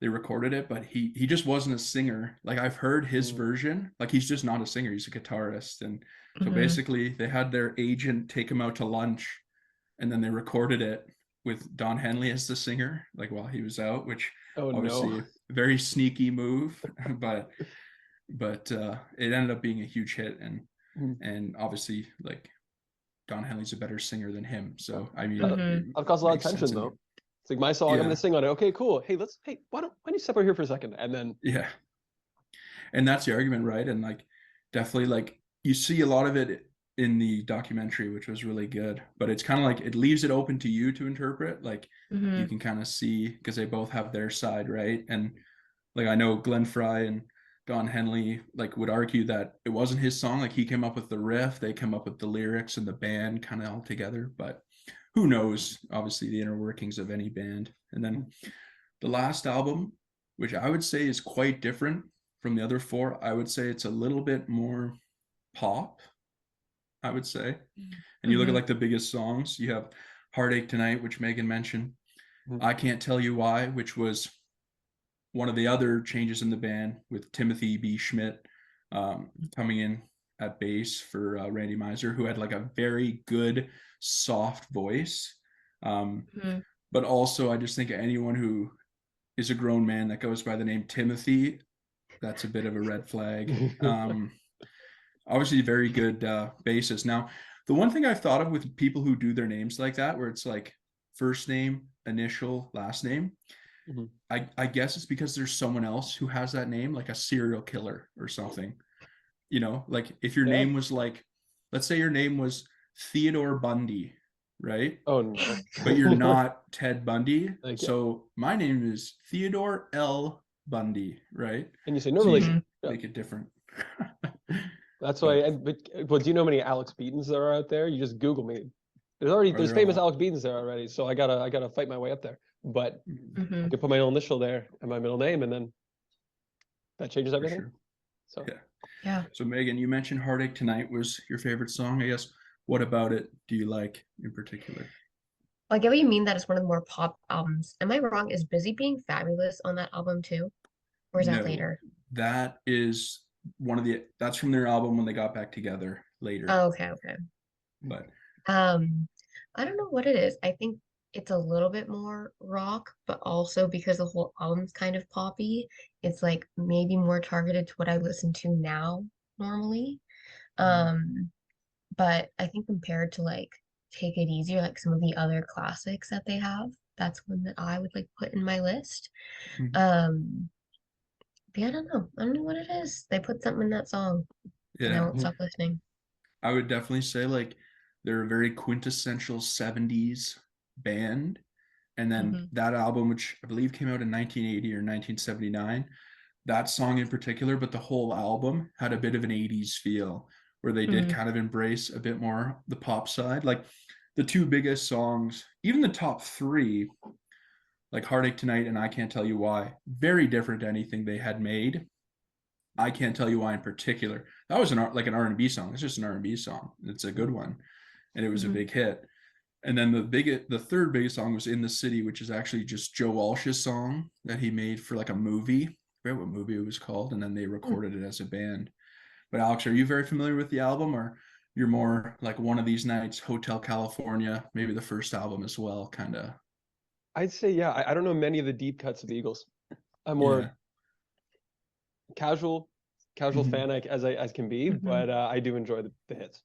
[SPEAKER 2] They recorded it, but he just wasn't a singer. Like, I've heard his version. Like, he's just not a singer, he's a guitarist. And so basically they had their agent take him out to lunch, and then they recorded it with Don Henley as the singer, like while he was out, which obviously a very sneaky move, but it ended up being a huge hit. And obviously, like, Don Henley's a better singer than him. So I mean,
[SPEAKER 1] I've caused a lot of tension though. It's like my song, I'm gonna sing on it. Okay, cool. Hey, why don't you step over here for a second? And then
[SPEAKER 2] and that's the argument, right? And like, definitely, like, you see a lot of it in the documentary, which was really good, but it's kind of like, it leaves it open to you to interpret. Like, you can kind of see, because they both have their side, right? And like, I know Glenn Fry and Don Henley like would argue that it wasn't his song. Like, he came up with the riff, they come up with the lyrics, and the band kind of all together. But who knows? Obviously, the inner workings of any band. And then the last album, which I would say is quite different from the other four, I would say it's a little bit more pop, I would say. And you look at like the biggest songs, you have Heartache Tonight, which Meghan mentioned. I Can't Tell You Why, which was one of the other changes in the band, with Timothy B. Schmidt coming in at bass for Randy Meisner, who had like a very good soft voice. But also, I just think anyone who is a grown man that goes by the name Timothy, that's a bit of a red flag. Obviously, very good bassist. Now, the one thing I've thought of with people who do their names like that, where it's like first name, initial, last name, I guess it's because there's someone else who has that name, like a serial killer or something. You know, like if your name was like, let's say your name was Theodore Bundy, right?
[SPEAKER 1] Oh no.
[SPEAKER 2] But you're not Ted Bundy. So my name is Theodore L. Bundy, right?
[SPEAKER 1] And you say no relation.
[SPEAKER 2] Make it different.
[SPEAKER 1] That's why. But do you know how many Alex Beatons there are out there? You just Google me. There's famous Alex Beatons there already. So I gotta fight my way up there. But I could put my initial there and my middle name, and then that changes everything.
[SPEAKER 2] Sure.
[SPEAKER 1] So
[SPEAKER 3] yeah.
[SPEAKER 2] So Meghan, you mentioned Heartache Tonight was your favorite song. I guess, what about it do you like in particular?
[SPEAKER 3] I get what you mean that it's one of the more pop albums. Am I wrong? Is Busy Being Fabulous on that album too? Or is that later?
[SPEAKER 2] That is that's from their album when they got back together later.
[SPEAKER 3] Oh, okay.
[SPEAKER 2] But
[SPEAKER 3] I don't know what it is. I think it's a little bit more rock, but also because the whole album's kind of poppy, it's like maybe more targeted to what I listen to now normally. But I think compared to like Take It Easy or like some of the other classics that they have, that's one that I would like put in my list. But yeah, I don't know what it is. They put something in that song and I won't stop listening.
[SPEAKER 2] I would definitely say like they're a very quintessential 70s band. And then that album, which I believe came out in 1980 or 1979, that song in particular, but the whole album had a bit of an 80s feel, where they did kind of embrace a bit more the pop side. Like the two biggest songs, even the top three, like Heartache Tonight and I Can't Tell You Why, very different to anything they had made. I Can't Tell You Why in particular, that was an R&B song. It's just an R&B song. It's a good one, and it was a big hit. And then the third biggest song was In the City, which is actually just Joe Walsh's song that he made for like a movie. I forget what movie it was called, and then they recorded it as a band. But Alex, are you very familiar with the album, or you're more like One of These Nights, Hotel California, maybe the first album as well, kind of?
[SPEAKER 1] I'd say, yeah, I don't know many of the deep cuts of the Eagles. I'm more casual fan as can be, but I do enjoy the hits.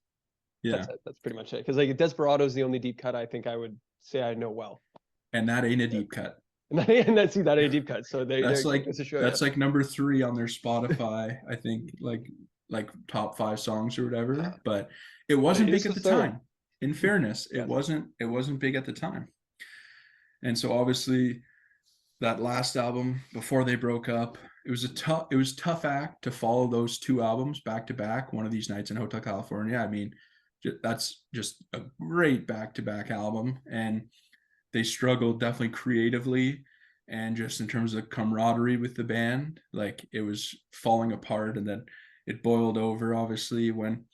[SPEAKER 2] Yeah,
[SPEAKER 1] that's pretty much it. Because like Desperado is the only deep cut I think I would say I know well.
[SPEAKER 2] And that ain't a deep cut.
[SPEAKER 1] That ain't a deep cut. So
[SPEAKER 2] that's like number 3 on their Spotify, I think, like top 5 songs or whatever. But it wasn't big at the time. In fairness, it wasn't big at the time. And so obviously that last album before they broke up, it was tough act to follow those 2 albums back to back, One of These Nights and Hotel California. I mean, that's just a great back-to-back album, and they struggled definitely creatively and just in terms of camaraderie with the band, like it was falling apart, and then it boiled over obviously when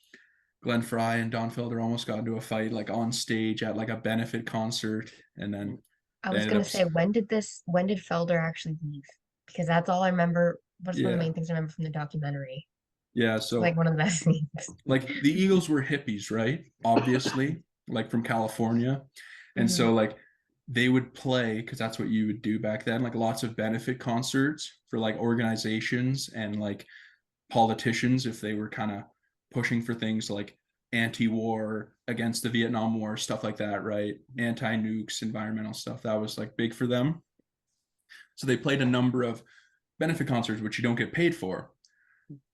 [SPEAKER 2] Glenn Fry and Don Felder almost got into a fight like on stage at like a benefit concert, and then
[SPEAKER 3] I
[SPEAKER 2] they
[SPEAKER 3] was
[SPEAKER 2] ended
[SPEAKER 3] gonna
[SPEAKER 2] up
[SPEAKER 3] say, when did Felder actually leave? Because that's all I remember. What's one of the
[SPEAKER 2] yeah
[SPEAKER 3] main things I remember from the documentary?
[SPEAKER 2] yeah
[SPEAKER 3] It's like
[SPEAKER 2] so
[SPEAKER 3] one of the best scenes.
[SPEAKER 2] like the Eagles were hippies, right? Obviously, like from California. And
[SPEAKER 3] Hmm.
[SPEAKER 2] so like they would play, because that's what you would do back then, like lots of benefit concerts for like organizations and like politicians if they were kind of pushing for things like anti-war, against the Vietnam War, stuff like that, right? Anti-nukes, environmental stuff. That was like big for them. So they played a number of benefit concerts, which you don't get paid for.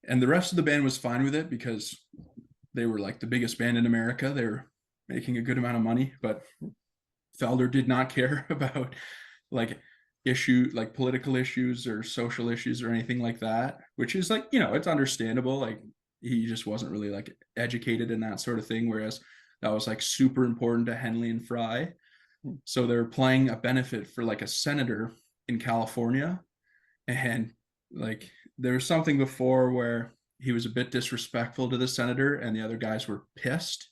[SPEAKER 2] And the rest of the band was fine with it because they were like the biggest band in America. They were making a good amount of money, but Felder did not care about like like political issues or social issues or anything like that, which is like, it's understandable. Like he just wasn't really like educated in that sort of thing. Whereas that was like super important to Henley and Fry. So they were playing a benefit for like a senator in California. And like there was something before where he was a bit disrespectful to the senator and the other guys were pissed.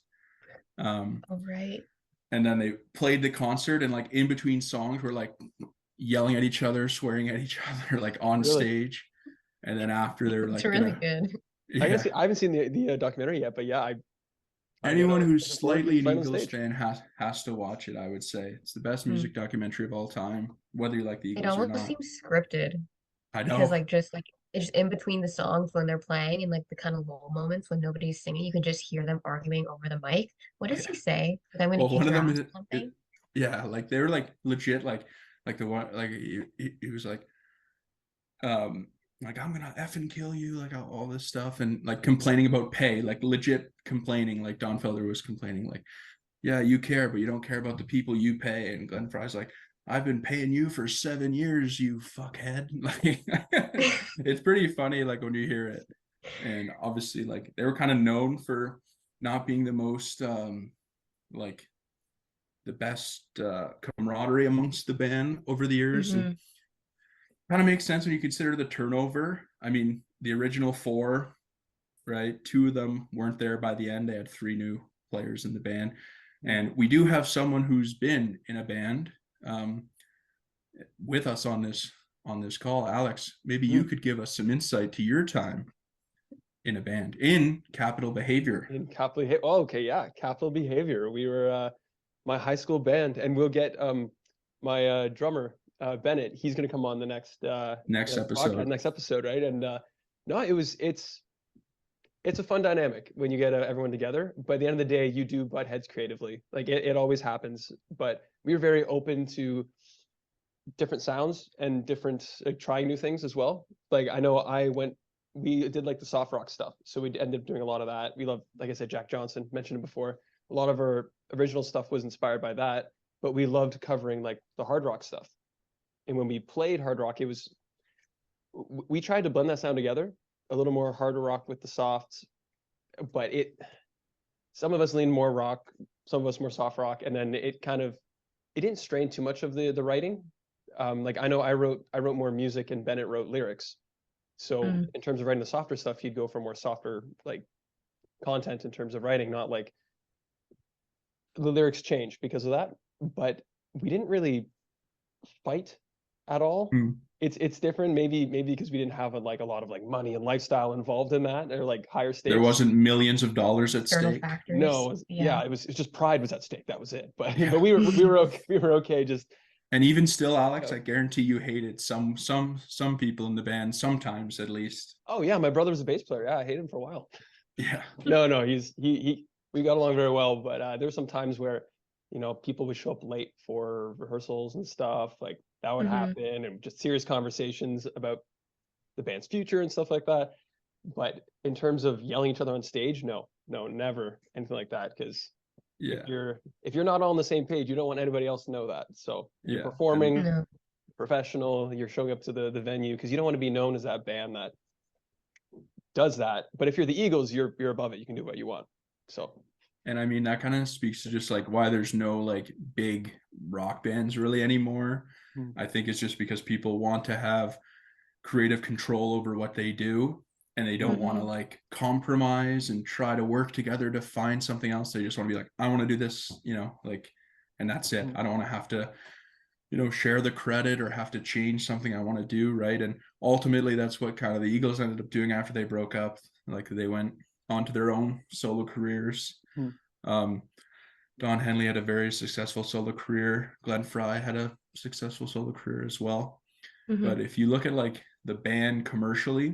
[SPEAKER 3] All right.
[SPEAKER 2] And then they played the concert, and like in between songs we're like yelling at each other, swearing at each other, like on
[SPEAKER 1] Really?
[SPEAKER 2] stage. And then after they're
[SPEAKER 3] It's
[SPEAKER 2] like
[SPEAKER 3] really
[SPEAKER 2] gonna
[SPEAKER 3] good.
[SPEAKER 1] I gotta
[SPEAKER 2] yeah
[SPEAKER 1] see. I haven't seen the documentary yet, but yeah, I'm
[SPEAKER 2] anyone
[SPEAKER 1] gonna
[SPEAKER 2] who's
[SPEAKER 1] looking forward to
[SPEAKER 2] slightly an
[SPEAKER 1] fight on
[SPEAKER 2] Eagles
[SPEAKER 1] stage.
[SPEAKER 2] fan has to watch it. I would say it's the best
[SPEAKER 3] Hmm.
[SPEAKER 2] music documentary of all time, whether you like the
[SPEAKER 3] It
[SPEAKER 2] Eagles or
[SPEAKER 3] almost
[SPEAKER 2] not.
[SPEAKER 3] seems scripted
[SPEAKER 2] I
[SPEAKER 3] because
[SPEAKER 2] know.
[SPEAKER 3] like it's just in between the songs when they're playing and like the kind of lull moments when nobody's singing, you can just hear them arguing over the mic. What does
[SPEAKER 2] Yeah.
[SPEAKER 3] he say? Like, I'm gonna
[SPEAKER 2] Well, one
[SPEAKER 3] kick
[SPEAKER 2] of
[SPEAKER 3] your
[SPEAKER 2] them
[SPEAKER 3] ass
[SPEAKER 2] is
[SPEAKER 3] or something.
[SPEAKER 2] yeah, like they were like legit, like the one, like he was um like I'm gonna effing kill you, like all this stuff, and like complaining about pay, like legit complaining, like Don Felder was complaining, like, yeah, you care, but you don't care about the people you pay. And Glenn Fry's like, I've been paying you for 7 years, you fuckhead. Like it's pretty funny, like when you hear it. And obviously, like they were kind of known for not being the most like the best camaraderie amongst the band over the years. And
[SPEAKER 3] Hmm.
[SPEAKER 2] kind of makes sense when you consider the turnover. I mean, the original four, right? Two of them weren't there by the end. They had three new players in the band. And we do have someone who's been in a band um, with us on this call. Alex, maybe you
[SPEAKER 1] Hmm.
[SPEAKER 2] could give us some insight to your time in a band in Capital Behavior.
[SPEAKER 1] In capital behavior. Oh, okay, yeah, capital behavior. We were my high school band, and we'll get my drummer Bennett. He's gonna come on the next
[SPEAKER 2] Next
[SPEAKER 1] podcast,
[SPEAKER 2] episode.
[SPEAKER 1] next episode, right? And no, it's a fun dynamic when you get everyone together. But at the end of the day, you do butt heads creatively. Like it always happens. But we were very open to different sounds and different trying new things as well. Like I know we did like the soft rock stuff, so we ended up doing a lot of that. We love, like I said, Jack Johnson, mentioned it before. A lot of our original stuff was inspired by that, but we loved covering like the hard rock stuff. And when we played hard rock, we tried to blend that sound together, a little more harder rock with the softs, but some of us lean more rock, some of us more soft rock, and then it didn't strain too much of the writing. Like I know I wrote more music and Bennett wrote lyrics. So
[SPEAKER 3] Mm.
[SPEAKER 1] in terms of writing the softer stuff, he'd go for more softer like content in terms of writing, not like the lyrics change because of that. But we didn't really fight at all.
[SPEAKER 2] Hmm.
[SPEAKER 1] It's different, maybe because we didn't have a lot of like money and lifestyle involved in that, or like higher
[SPEAKER 2] There
[SPEAKER 1] stakes.
[SPEAKER 2] wasn't millions of dollars at
[SPEAKER 3] External
[SPEAKER 2] stake.
[SPEAKER 3] factors.
[SPEAKER 1] No,
[SPEAKER 3] Yeah.
[SPEAKER 1] it's just pride was at stake. That was it. But
[SPEAKER 2] Yeah.
[SPEAKER 1] we were okay. We were okay. Just
[SPEAKER 2] And even still,
[SPEAKER 1] you
[SPEAKER 2] Alex,
[SPEAKER 1] know.
[SPEAKER 2] I guarantee you hated some people in the band, sometimes at least.
[SPEAKER 1] Oh yeah, my brother was a bass player. Yeah, I hated him for a while.
[SPEAKER 2] Yeah.
[SPEAKER 1] No, we got along very well, but there were some times where, people would show up late for rehearsals and stuff, like that would
[SPEAKER 3] Hmm.
[SPEAKER 1] happen, and just serious conversations about the band's future and stuff like that. But in terms of yelling at each other on stage, no, never anything like that. Because
[SPEAKER 2] Yeah.
[SPEAKER 1] if you're not all on the same page, you don't want anybody else to know that. So you're
[SPEAKER 2] Yeah. And
[SPEAKER 1] performing
[SPEAKER 3] No.
[SPEAKER 1] professional, you're showing up to the venue because you don't want to be known as that band that does that. But if you're the Eagles, you're above it. You can do what you want. So
[SPEAKER 2] And I mean, that kind of speaks to just like why there's no like big rock bands really anymore.
[SPEAKER 1] Mm.
[SPEAKER 2] I think it's just because people want to have creative control over what they do, and they don't want to like compromise and try to work together to find something else. They just want to be like, I want to do this, like, and that's it. I don't want to have to, share the credit or have to change something I want to do, right? And ultimately, that's what kind of the Eagles ended up doing after they broke up. Like they went on to their own solo careers.
[SPEAKER 1] Mm.
[SPEAKER 2] Don Henley had a very successful solo career. Glenn Fry had a successful solo career as well. But if you look at like the band commercially,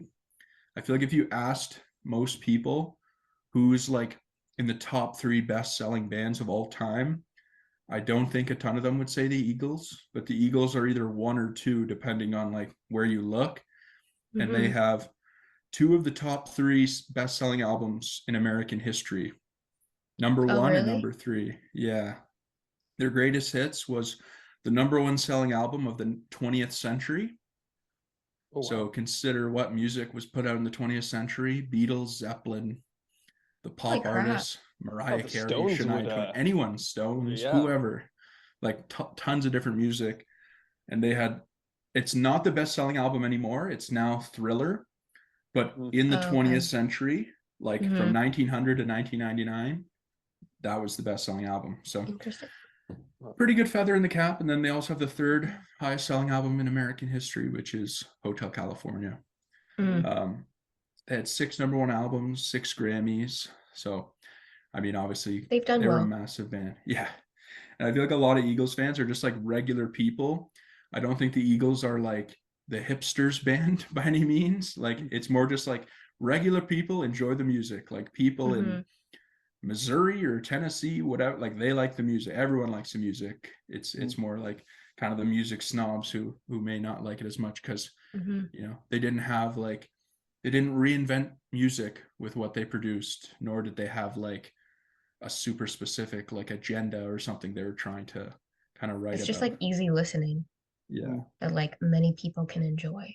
[SPEAKER 2] I feel like if you asked most people who's like in the top 3 best-selling bands of all time, I don't think a ton of them would say the Eagles, but the Eagles are either 1 or 2 depending on like where you look. And they have 2 of the top 3 best-selling albums in American history. Number 1 and number 3. Yeah. Their greatest hits was the number 1 selling album of the 20th century. Oh, wow. So consider what music was put out in the 20th century: Beatles, Zeppelin, the pop artists, Mariah Carey, Shania Twain, anyone, Stones, whoever, like tons of different music. And they had, it's not the best-selling album anymore. It's now Thriller. But in the 20th century, like from 1900 to 1999, that was the best-selling album. So
[SPEAKER 3] interesting.
[SPEAKER 2] Pretty good feather in the cap. And then they also have the 3rd highest selling album in American history, which is Hotel California. They had 6 number 1 albums, 6 Grammys. So, I mean, obviously
[SPEAKER 3] they've done
[SPEAKER 2] they're
[SPEAKER 3] well.
[SPEAKER 2] a massive band. Yeah. And I feel like a lot of Eagles fans are just like regular people. I don't think the Eagles are like the hipsters band by any means. Like it's more just like regular people enjoy the music. Like people in Missouri or Tennessee, whatever, like they like the music. Everyone likes the music. It's more like kind of the music snobs who may not like it as much because they didn't have like, they didn't reinvent music with what they produced, nor did they have like a super specific like agenda or something they were trying to kind of write
[SPEAKER 3] it's
[SPEAKER 2] about.
[SPEAKER 3] just like easy listening that like many people can enjoy.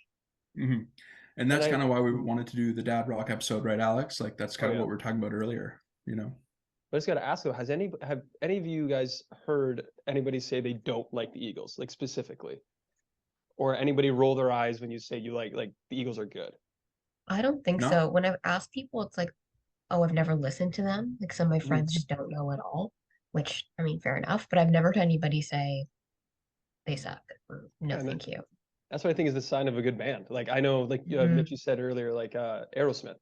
[SPEAKER 2] And that's kind of why we wanted to do the Dad Rock episode, right, Alex? Like that's kind of what we were talking about earlier,
[SPEAKER 1] But I just got to ask though, have any of you guys heard anybody say they don't like the Eagles, like specifically, or anybody roll their eyes when you say you like the Eagles are good?
[SPEAKER 3] I don't think so. When I've asked people, it's like, oh, I've never listened to them. Like some of my friends just don't know at all, which I mean, fair enough. But I've never heard anybody say they suck. Or, no, thank you.
[SPEAKER 1] That's what I think is the sign of a good band. Like I know, like Mitch, you said earlier, like Aerosmith.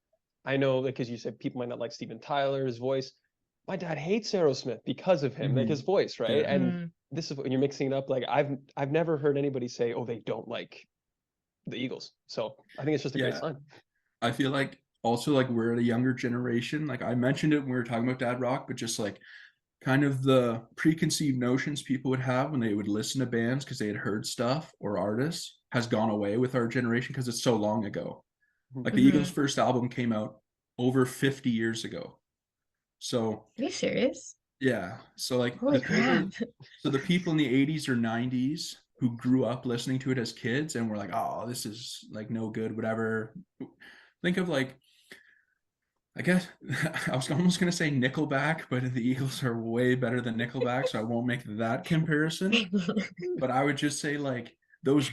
[SPEAKER 1] I know, like, because you said people might not like Steven Tyler's voice. My dad hates Aerosmith because of him, like his voice, right? And this is when you're mixing it up. Like I've never heard anybody say, oh, they don't like the Eagles. So I think it's just a great sign.
[SPEAKER 2] I feel like also like we're at a younger generation. Like I mentioned it when we were talking about Dad Rock, but just like kind of the preconceived notions people would have when they would listen to bands because they had heard stuff or artists has gone away with our generation because it's so long ago. Like the Eagles' first album came out over 50 years ago. So
[SPEAKER 3] are you serious?
[SPEAKER 2] Yeah. So like
[SPEAKER 3] holy crap.
[SPEAKER 2] So the people in the 80s or 90s who grew up listening to it as kids and were like, oh, this is like no good, whatever. Think of like, I guess I was almost going to say Nickelback, but the Eagles are way better than Nickelback, so I won't make that comparison. But I would just say like those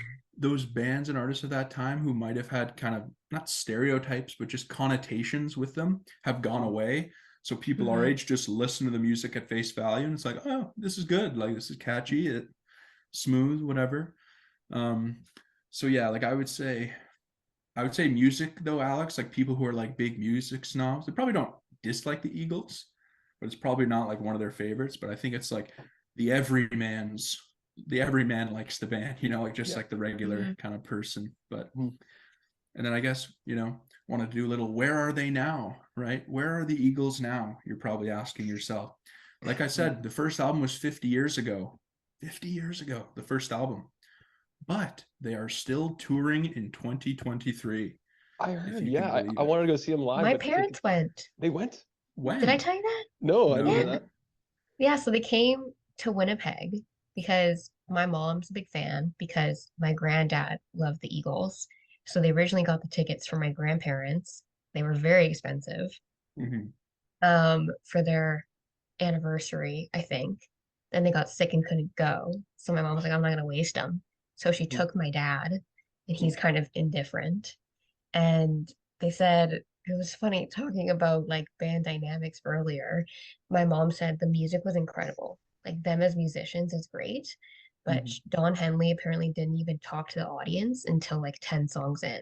[SPEAKER 2] bands and artists of that time who might have had kind of not stereotypes, but just connotations with them have gone away. So people our age just listen to the music at face value and it's like, oh, this is good. Like this is catchy, it smooth, whatever. So yeah, like I would say music though, Alex, like people who are like big music snobs, they probably don't dislike the Eagles, but it's probably not like one of their favorites. But I think it's like the everyman likes the band, like just like the regular kind of person. But and then I guess, want to do a little, where are they now, right? Where are the Eagles now? You're probably asking yourself. Like I said, the first album was 50 years ago, the first album. But they are still touring in 2023.
[SPEAKER 1] I heard, yeah. I wanted to go see them live.
[SPEAKER 3] My parents went.
[SPEAKER 1] They went?
[SPEAKER 2] When?
[SPEAKER 3] Did I tell you that?
[SPEAKER 1] No, I didn't know that.
[SPEAKER 3] Yeah, so they came to Winnipeg because my mom's a big fan because my granddad loved the Eagles. So they originally got the tickets for my grandparents. They were very expensive. For their anniversary, I think. Then they got sick and couldn't go. So my mom was like, I'm not gonna waste them. So she took my dad, and he's kind of indifferent. And they said it was funny talking about like band dynamics earlier. My mom said the music was incredible. Like them as musicians is great, but
[SPEAKER 2] Mhm.
[SPEAKER 3] Don Henley apparently didn't even talk to the audience until like 10 songs in.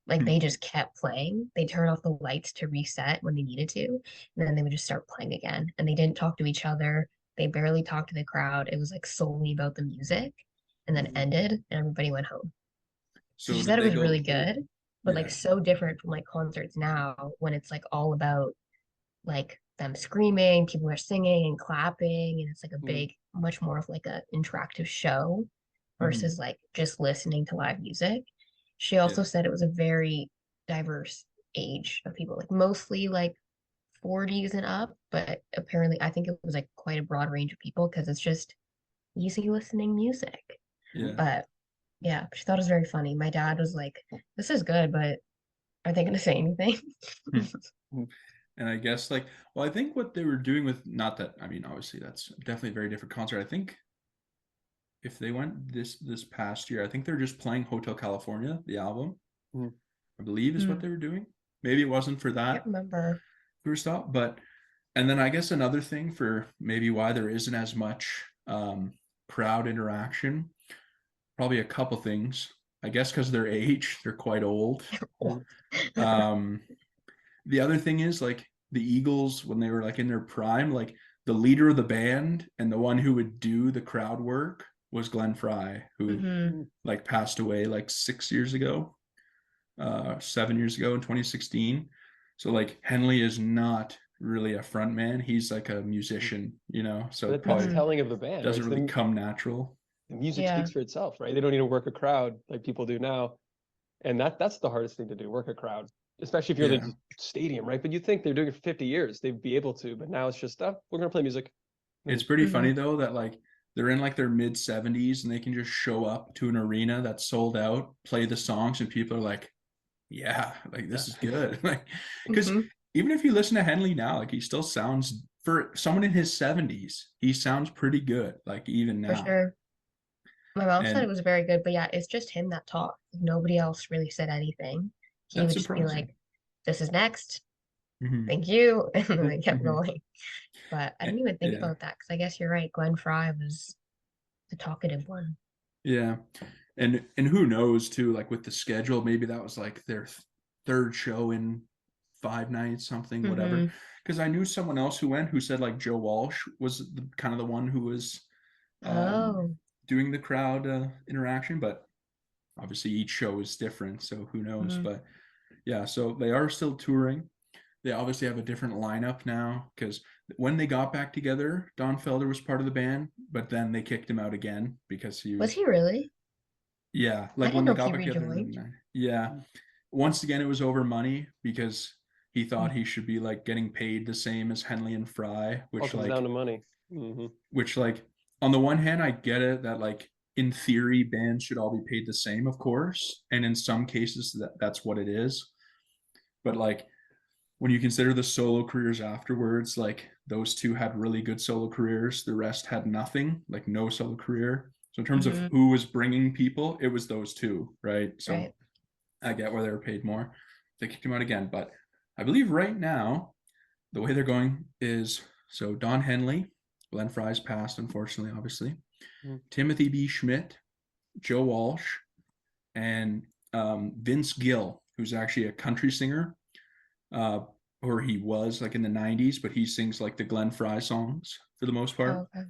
[SPEAKER 3] Like
[SPEAKER 2] Hmm.
[SPEAKER 3] they just kept playing. They turned off the lights to reset when they needed to, and then they would just start playing again. And they didn't talk to each other. They barely talked to the crowd. It was like solely about the music, and then
[SPEAKER 1] Mhm.
[SPEAKER 3] ended, and everybody went home. So
[SPEAKER 2] So
[SPEAKER 3] she
[SPEAKER 2] did
[SPEAKER 3] said it
[SPEAKER 2] they
[SPEAKER 3] was really
[SPEAKER 2] go?
[SPEAKER 3] good, but like
[SPEAKER 2] Yeah.
[SPEAKER 3] so different from like concerts now when it's like all about like them screaming, people are singing and clapping, and it's like a
[SPEAKER 1] Mhm.
[SPEAKER 3] big, much more of like a interactive show
[SPEAKER 2] Mhm.
[SPEAKER 3] versus like just listening to live music. She also
[SPEAKER 2] Yeah.
[SPEAKER 3] said it was a very diverse age of people, like mostly like 40s and up, but apparently I think it was like quite a broad range of people because it's just easy listening music.
[SPEAKER 2] Yeah.
[SPEAKER 3] But yeah, she thought it was very funny. My dad was like, "This is good, but are they going to say anything?"
[SPEAKER 2] Hmm. And I guess like, well, I think what they were doing with, not that, I mean, obviously that's definitely a very different concert. I think if they went this past year, I think they're just playing Hotel California, the album,
[SPEAKER 1] Mhm.
[SPEAKER 2] I believe is what
[SPEAKER 3] Hmm,
[SPEAKER 2] they were doing. Maybe it wasn't for
[SPEAKER 3] can't
[SPEAKER 2] that
[SPEAKER 3] remember.
[SPEAKER 2] first off, but and then I guess another thing for maybe why there isn't as much crowd interaction, probably a couple things. I guess because their age, they're quite old.
[SPEAKER 1] Mhm.
[SPEAKER 2] Um, the other thing is like the Eagles when they were like in their prime, like the leader of the band and the one who would do the crowd work was Glenn Fry, who
[SPEAKER 3] Hmm.
[SPEAKER 1] Mhm.
[SPEAKER 2] like passed away like 6 years ago, 7 years ago in 2016. So like Henley is not really a front man. He's like a musician, so it
[SPEAKER 1] That's
[SPEAKER 2] probably
[SPEAKER 3] Hmm.
[SPEAKER 1] telling of the band, right?
[SPEAKER 2] doesn't
[SPEAKER 1] So
[SPEAKER 2] really come natural.
[SPEAKER 1] the music
[SPEAKER 3] Yeah,
[SPEAKER 1] speaks for itself, right? They don't need to work a crowd like people do now. And that's the hardest thing to do, work a crowd, especially if you're
[SPEAKER 2] Yeah.
[SPEAKER 1] the stadium, right? But you think they're doing it for 50 years, they'd be able to, but now it's just, we're gonna play music.
[SPEAKER 2] It's
[SPEAKER 1] Mhm.
[SPEAKER 2] pretty
[SPEAKER 3] hmm,
[SPEAKER 2] funny though that like they're in like their mid 70s and they can just show up to an arena that's sold out, play the songs, and people are like, yeah, like
[SPEAKER 1] Yeah.
[SPEAKER 2] this is good. Like, because
[SPEAKER 3] hmm,
[SPEAKER 2] even if you listen to Henley now, like he still sounds, for someone in his 70s, he sounds pretty good, like even
[SPEAKER 3] for
[SPEAKER 2] now.
[SPEAKER 3] sure. My mom said it
[SPEAKER 2] And
[SPEAKER 3] was very good, but yeah, it's just him that talked. Nobody else really said anything. He
[SPEAKER 2] that's
[SPEAKER 3] would just be
[SPEAKER 2] surprising.
[SPEAKER 3] like, "This is next.
[SPEAKER 2] Hmm.
[SPEAKER 3] Thank you," and then they kept
[SPEAKER 2] Hmm.
[SPEAKER 3] going. But I didn't even think
[SPEAKER 2] Yeah.
[SPEAKER 3] about that because I guess you're right. Glenn Fry was the talkative one.
[SPEAKER 2] Yeah. And who knows too, like with the schedule, maybe that was like their third show in 5 nights, something, whatever.
[SPEAKER 3] Hmm.
[SPEAKER 2] Because I knew someone else who went who said like Joe Walsh was kind of the one who was um,
[SPEAKER 3] Oh.
[SPEAKER 2] doing the crowd interaction, but obviously each show is different, so who knows?
[SPEAKER 3] Hmm.
[SPEAKER 2] But yeah, so they are still touring. They obviously have a different lineup now because when they got back together, Don Felder was part of the band, but then they kicked him out again because he
[SPEAKER 3] Was
[SPEAKER 2] was,
[SPEAKER 3] he really?
[SPEAKER 2] yeah,
[SPEAKER 3] I
[SPEAKER 2] like
[SPEAKER 3] didn't
[SPEAKER 2] when they
[SPEAKER 3] know
[SPEAKER 2] got
[SPEAKER 3] he
[SPEAKER 2] back together
[SPEAKER 3] rejoined.
[SPEAKER 2] yeah. Once again, it was over money because he
[SPEAKER 3] Mm.
[SPEAKER 2] thought he should be like getting paid the same as Henley and Fry,
[SPEAKER 1] All comes down to money. Hmm.
[SPEAKER 2] which like on the one hand, I get it that like in theory bands should all be paid the same, of course, and in some cases that's what it is. But like when you consider the solo careers afterwards, like those two had really good solo careers. The rest had nothing, like no solo career. So in terms of
[SPEAKER 3] Hmm.
[SPEAKER 2] who was bringing people, it was those two, right? So
[SPEAKER 3] Right.
[SPEAKER 2] I get where they were paid more. They kicked him out again, but I believe right now the way they're going is so Don Henley, Glenn Fry's passed, unfortunately, obviously. Timothy B. Schmidt, Joe Walsh, and Vince Gill, who's actually a country singer, uh, or he was like in the 90s, but he sings like the Glenn Fry songs for the most
[SPEAKER 3] Oh,
[SPEAKER 2] part.
[SPEAKER 3] okay.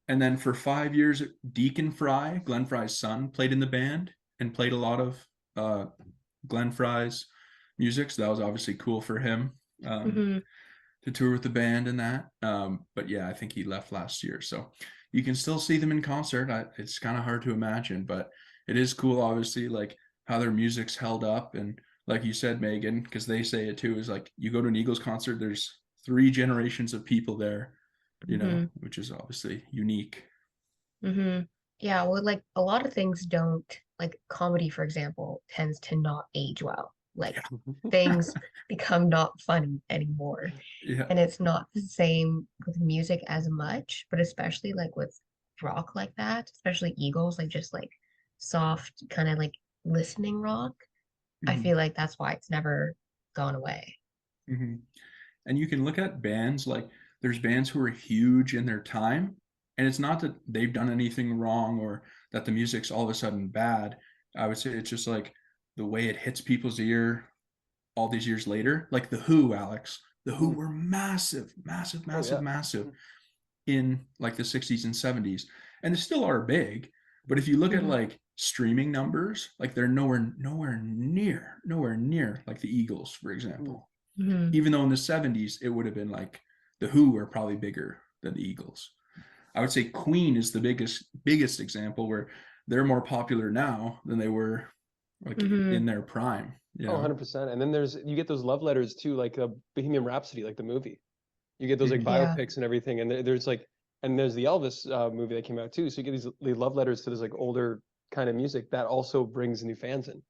[SPEAKER 2] And then for 5 years, Deacon Fry, Glenn Fry's son, played in the band and played a lot of uh, Glenn Fry's music. So that was obviously cool for him
[SPEAKER 3] Hmm.
[SPEAKER 2] to tour with the band and that. But yeah, I think he left last year. So you can still see them in concert. It's kind of hard to imagine, but it is cool, obviously, like how their music's held up. And like you said, Megan, because they say it too, is like you go to an Eagles concert, there's 3 generations of people there,
[SPEAKER 3] Hmm.
[SPEAKER 2] which is obviously unique.
[SPEAKER 3] Hmm. Yeah, well, like a lot of things don't, like comedy, for example, tends to not age well. Like things become not funny anymore.
[SPEAKER 2] Yeah.
[SPEAKER 3] And it's not the same with music as much, but especially like with rock like that, especially Eagles, like just like soft kind of like listening rock. I
[SPEAKER 2] Mhm.
[SPEAKER 3] feel like that's why it's never gone away.
[SPEAKER 2] Mhm. And you can look at bands like there's bands who are huge in their time, and it's not that they've done anything wrong or that the music's all of a sudden bad. I would say it's just like the way it hits people's ear all these years later. Like the Who, Alex. The Who were massive, massive,
[SPEAKER 1] Oh
[SPEAKER 2] massive,
[SPEAKER 1] yeah.
[SPEAKER 2] massive in like the 60s and 70s. And they still are big. But if you look at
[SPEAKER 3] Mhm.
[SPEAKER 2] like streaming numbers, like they're nowhere near like the Eagles, for example.
[SPEAKER 3] Mhm.
[SPEAKER 2] Even though in the 70s it would have been like the Who are probably bigger than the Eagles. I would say Queen is the biggest example where they're more popular now than they were like
[SPEAKER 3] Mhm.
[SPEAKER 2] in their prime, you
[SPEAKER 1] Oh,
[SPEAKER 2] know?
[SPEAKER 1] 100%. And then you get those love letters too, like Bohemian Rhapsody, like the movie. You get those like
[SPEAKER 2] Mhm.
[SPEAKER 3] Yeah.
[SPEAKER 1] biopics and everything, and there's like, and there's the Elvis movie that came out too. So you get these love letters to this like older kind of music that also brings new fans in.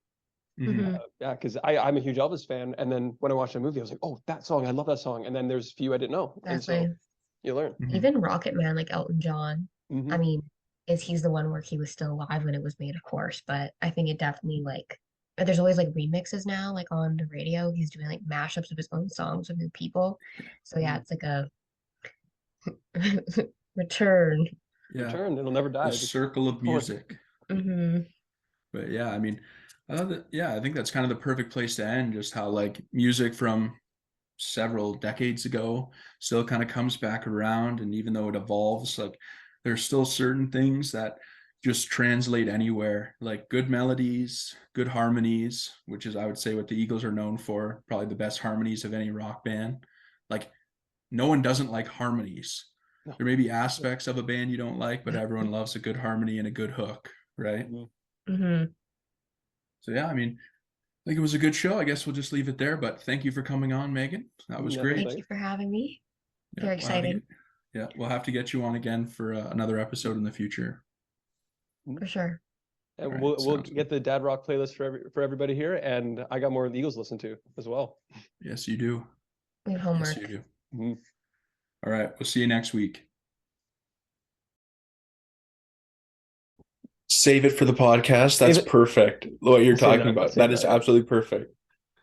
[SPEAKER 2] Mhm.
[SPEAKER 3] Mhm.
[SPEAKER 1] Yeah, because I'm a huge Elvis fan, and then when I watched the movie, I was like, oh, that song, I love that song. And then there's a few I didn't know, and so
[SPEAKER 3] Exactly.
[SPEAKER 1] you learn.
[SPEAKER 2] Mhm.
[SPEAKER 3] Even Rocket Man, like Elton John. I
[SPEAKER 1] Hmm.
[SPEAKER 3] mean, is he's the one where he was still alive when it was made, of course, but I think it definitely like there's always like remixes now, like on the radio. He's doing like mashups of his own songs with new people. So yeah, it's like a return.
[SPEAKER 2] Yeah.
[SPEAKER 1] Return, it'll never
[SPEAKER 2] The
[SPEAKER 1] die. Just
[SPEAKER 2] circle
[SPEAKER 1] keep
[SPEAKER 2] of
[SPEAKER 1] going.
[SPEAKER 2] music.
[SPEAKER 3] Hmm.
[SPEAKER 2] But yeah, I mean, I think that's kind of the perfect place to end, just how like music from several decades ago still kind of comes back around. And even though it evolves, like there's still certain things that just translate anywhere, like good melodies, good harmonies, which is, I would say, what the Eagles are known for, probably the best harmonies of any rock band. Like, no one doesn't like harmonies.
[SPEAKER 1] No.
[SPEAKER 2] There may be aspects of a band you don't like, but everyone loves a good harmony and a good hook, right?
[SPEAKER 1] Mhm.
[SPEAKER 3] Hmm.
[SPEAKER 2] So yeah, I mean, I think it was a good show. I guess we'll just leave it there. But thank you for coming on, Megan. That was
[SPEAKER 1] Yeah, no,
[SPEAKER 2] great.
[SPEAKER 3] Thank you
[SPEAKER 1] thanks.
[SPEAKER 3] for having me.
[SPEAKER 2] Yeah,
[SPEAKER 3] Very exciting,
[SPEAKER 2] we'll have to get you on again for another episode in the future.
[SPEAKER 1] Mhm.
[SPEAKER 3] for sure.
[SPEAKER 2] All
[SPEAKER 1] And
[SPEAKER 2] right,
[SPEAKER 1] we'll
[SPEAKER 2] sounds good.
[SPEAKER 1] get the Dad Rock playlist for everybody here, and I got more of the Eagles to listen to as well.
[SPEAKER 2] Yes, you do.
[SPEAKER 3] We have
[SPEAKER 2] Yes, you
[SPEAKER 3] homework.
[SPEAKER 2] do.
[SPEAKER 1] Mhm.
[SPEAKER 2] All right, we'll see you next week. Save it for the podcast.
[SPEAKER 1] Save
[SPEAKER 2] That's
[SPEAKER 1] it.
[SPEAKER 2] perfect. What you're
[SPEAKER 1] I'll save
[SPEAKER 2] talking
[SPEAKER 1] that. I'll
[SPEAKER 2] about.
[SPEAKER 1] save
[SPEAKER 2] That is
[SPEAKER 1] that. Yeah.
[SPEAKER 2] absolutely perfect.